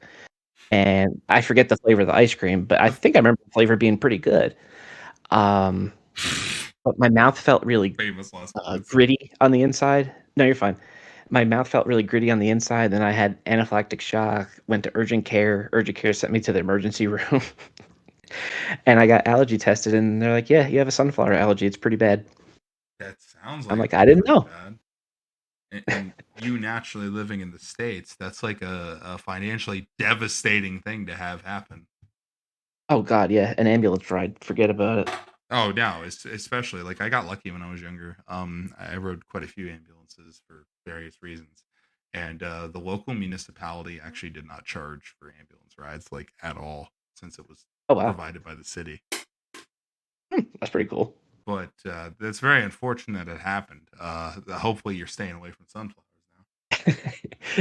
and I forget the flavor of the ice cream, but I think I remember the flavor being pretty good. Um, but my mouth felt really Famous last words. gritty on the inside. No, you're fine. My mouth felt really gritty on the inside. Then I had anaphylactic shock. Went to urgent care. Urgent care sent me to the emergency room, and I got allergy tested. And they're like, "Yeah, you have a sunflower allergy. It's pretty bad." That sounds I'm like like, it's "I didn't pretty know." bad. And you naturally living in the States, that's like a financially devastating thing to have happen. Oh God, yeah, an ambulance ride. Forget about it. Oh no, it's especially like I got lucky when I was younger. I rode quite a few ambulances for various reasons, and the local municipality actually did not charge for ambulance rides like at all since it was Oh wow, provided by the city. that's pretty cool. But that's very unfortunate it happened. Hopefully, you're staying away from sunflowers now.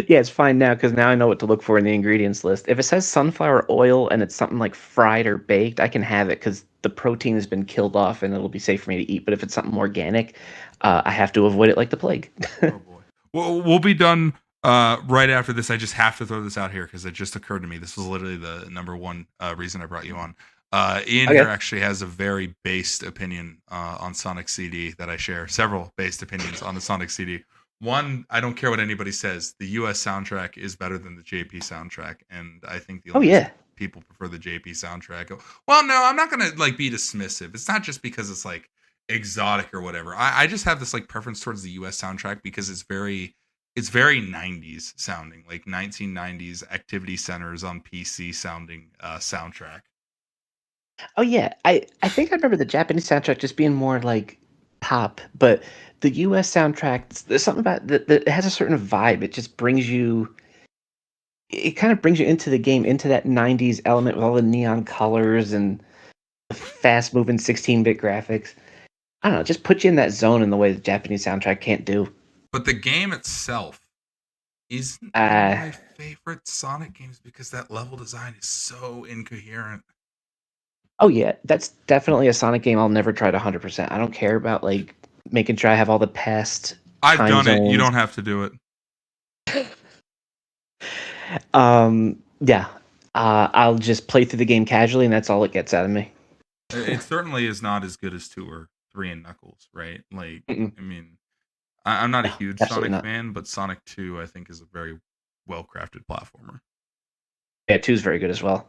Yeah, it's fine now because now I know what to look for in the ingredients list. If it says sunflower oil and it's something like fried or baked, I can have it because the protein has been killed off and it'll be safe for me to eat. But if it's something organic, I have to avoid it like the plague. Oh boy. Well, we'll be done right after this. I just have to throw this out here because it just occurred to me. This was literally the number one reason I brought you on. Ian here Okay. actually has a very based opinion on Sonic CD that I share. Several based opinions on the Sonic CD. One, I don't care what anybody says. The U.S. soundtrack is better than the JP soundtrack, and I think the Oh only reason yeah. people prefer the JP soundtrack. Well, no, I'm not gonna like be dismissive. It's not just because it's like exotic or whatever. I just have this like preference towards the US soundtrack because it's very 90s sounding, like 1990s activity centers on PC sounding soundtrack. Oh yeah. I think I remember the Japanese soundtrack just being more like pop, but the US soundtrack, there's something about that it has a certain vibe. It just brings you. It kind of brings you into the game, into that 90s element with all the neon colors and the fast moving 16-bit graphics. I don't know, just put you in that zone in the way the Japanese soundtrack can't do. But the game itself isn't one of Uh, my favorite Sonic games because that level design is so incoherent. oh yeah, that's definitely a Sonic game I'll never try to 100%. I don't care about like making sure I have all the past I've time done it. You zones. don't have to do it. Yeah, I'll just play through the game casually, and that's all it gets out of me. It certainly is not as good as 2 or 3 and Knuckles, right? Like, Mm-mm. I mean, I'm not a No, huge absolutely Sonic not. fan, but Sonic 2 I think is a very well crafted platformer. Yeah, two's very good as well.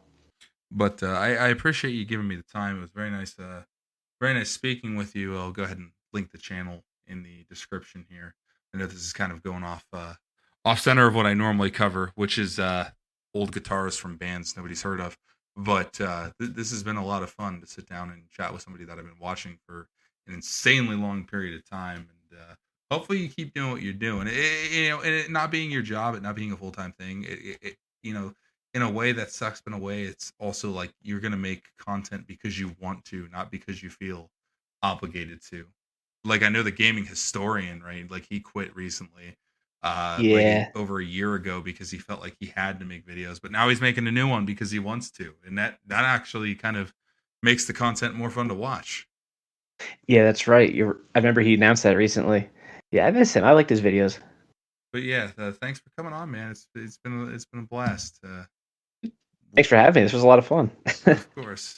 But I appreciate you giving me the time. It was very nice speaking with you. I'll go ahead and link the channel in the description here. I know this is kind of going off center of what I normally cover, which is old guitars from bands nobody's heard of. But this has been a lot of fun to sit down and chat with somebody that I've been watching for an insanely long period of time. And hopefully you keep doing what you're doing. And it not being your job, it not being a full time thing. You know, in a way that sucks, but in a way it's also like you're gonna make content because you want to, not because you feel obligated to. Like I know the gaming historian, right? Like he quit recently, Yeah, over a year ago because he felt like he had to make videos, but now he's making a new one because he wants to, and that actually kind of makes the content more fun to watch. yeah, that's right. I remember he announced that recently. Yeah, I miss him. I liked his videos. But yeah, thanks for coming on, man. It's been a blast. Thanks for having me. This was a lot of fun. Of course.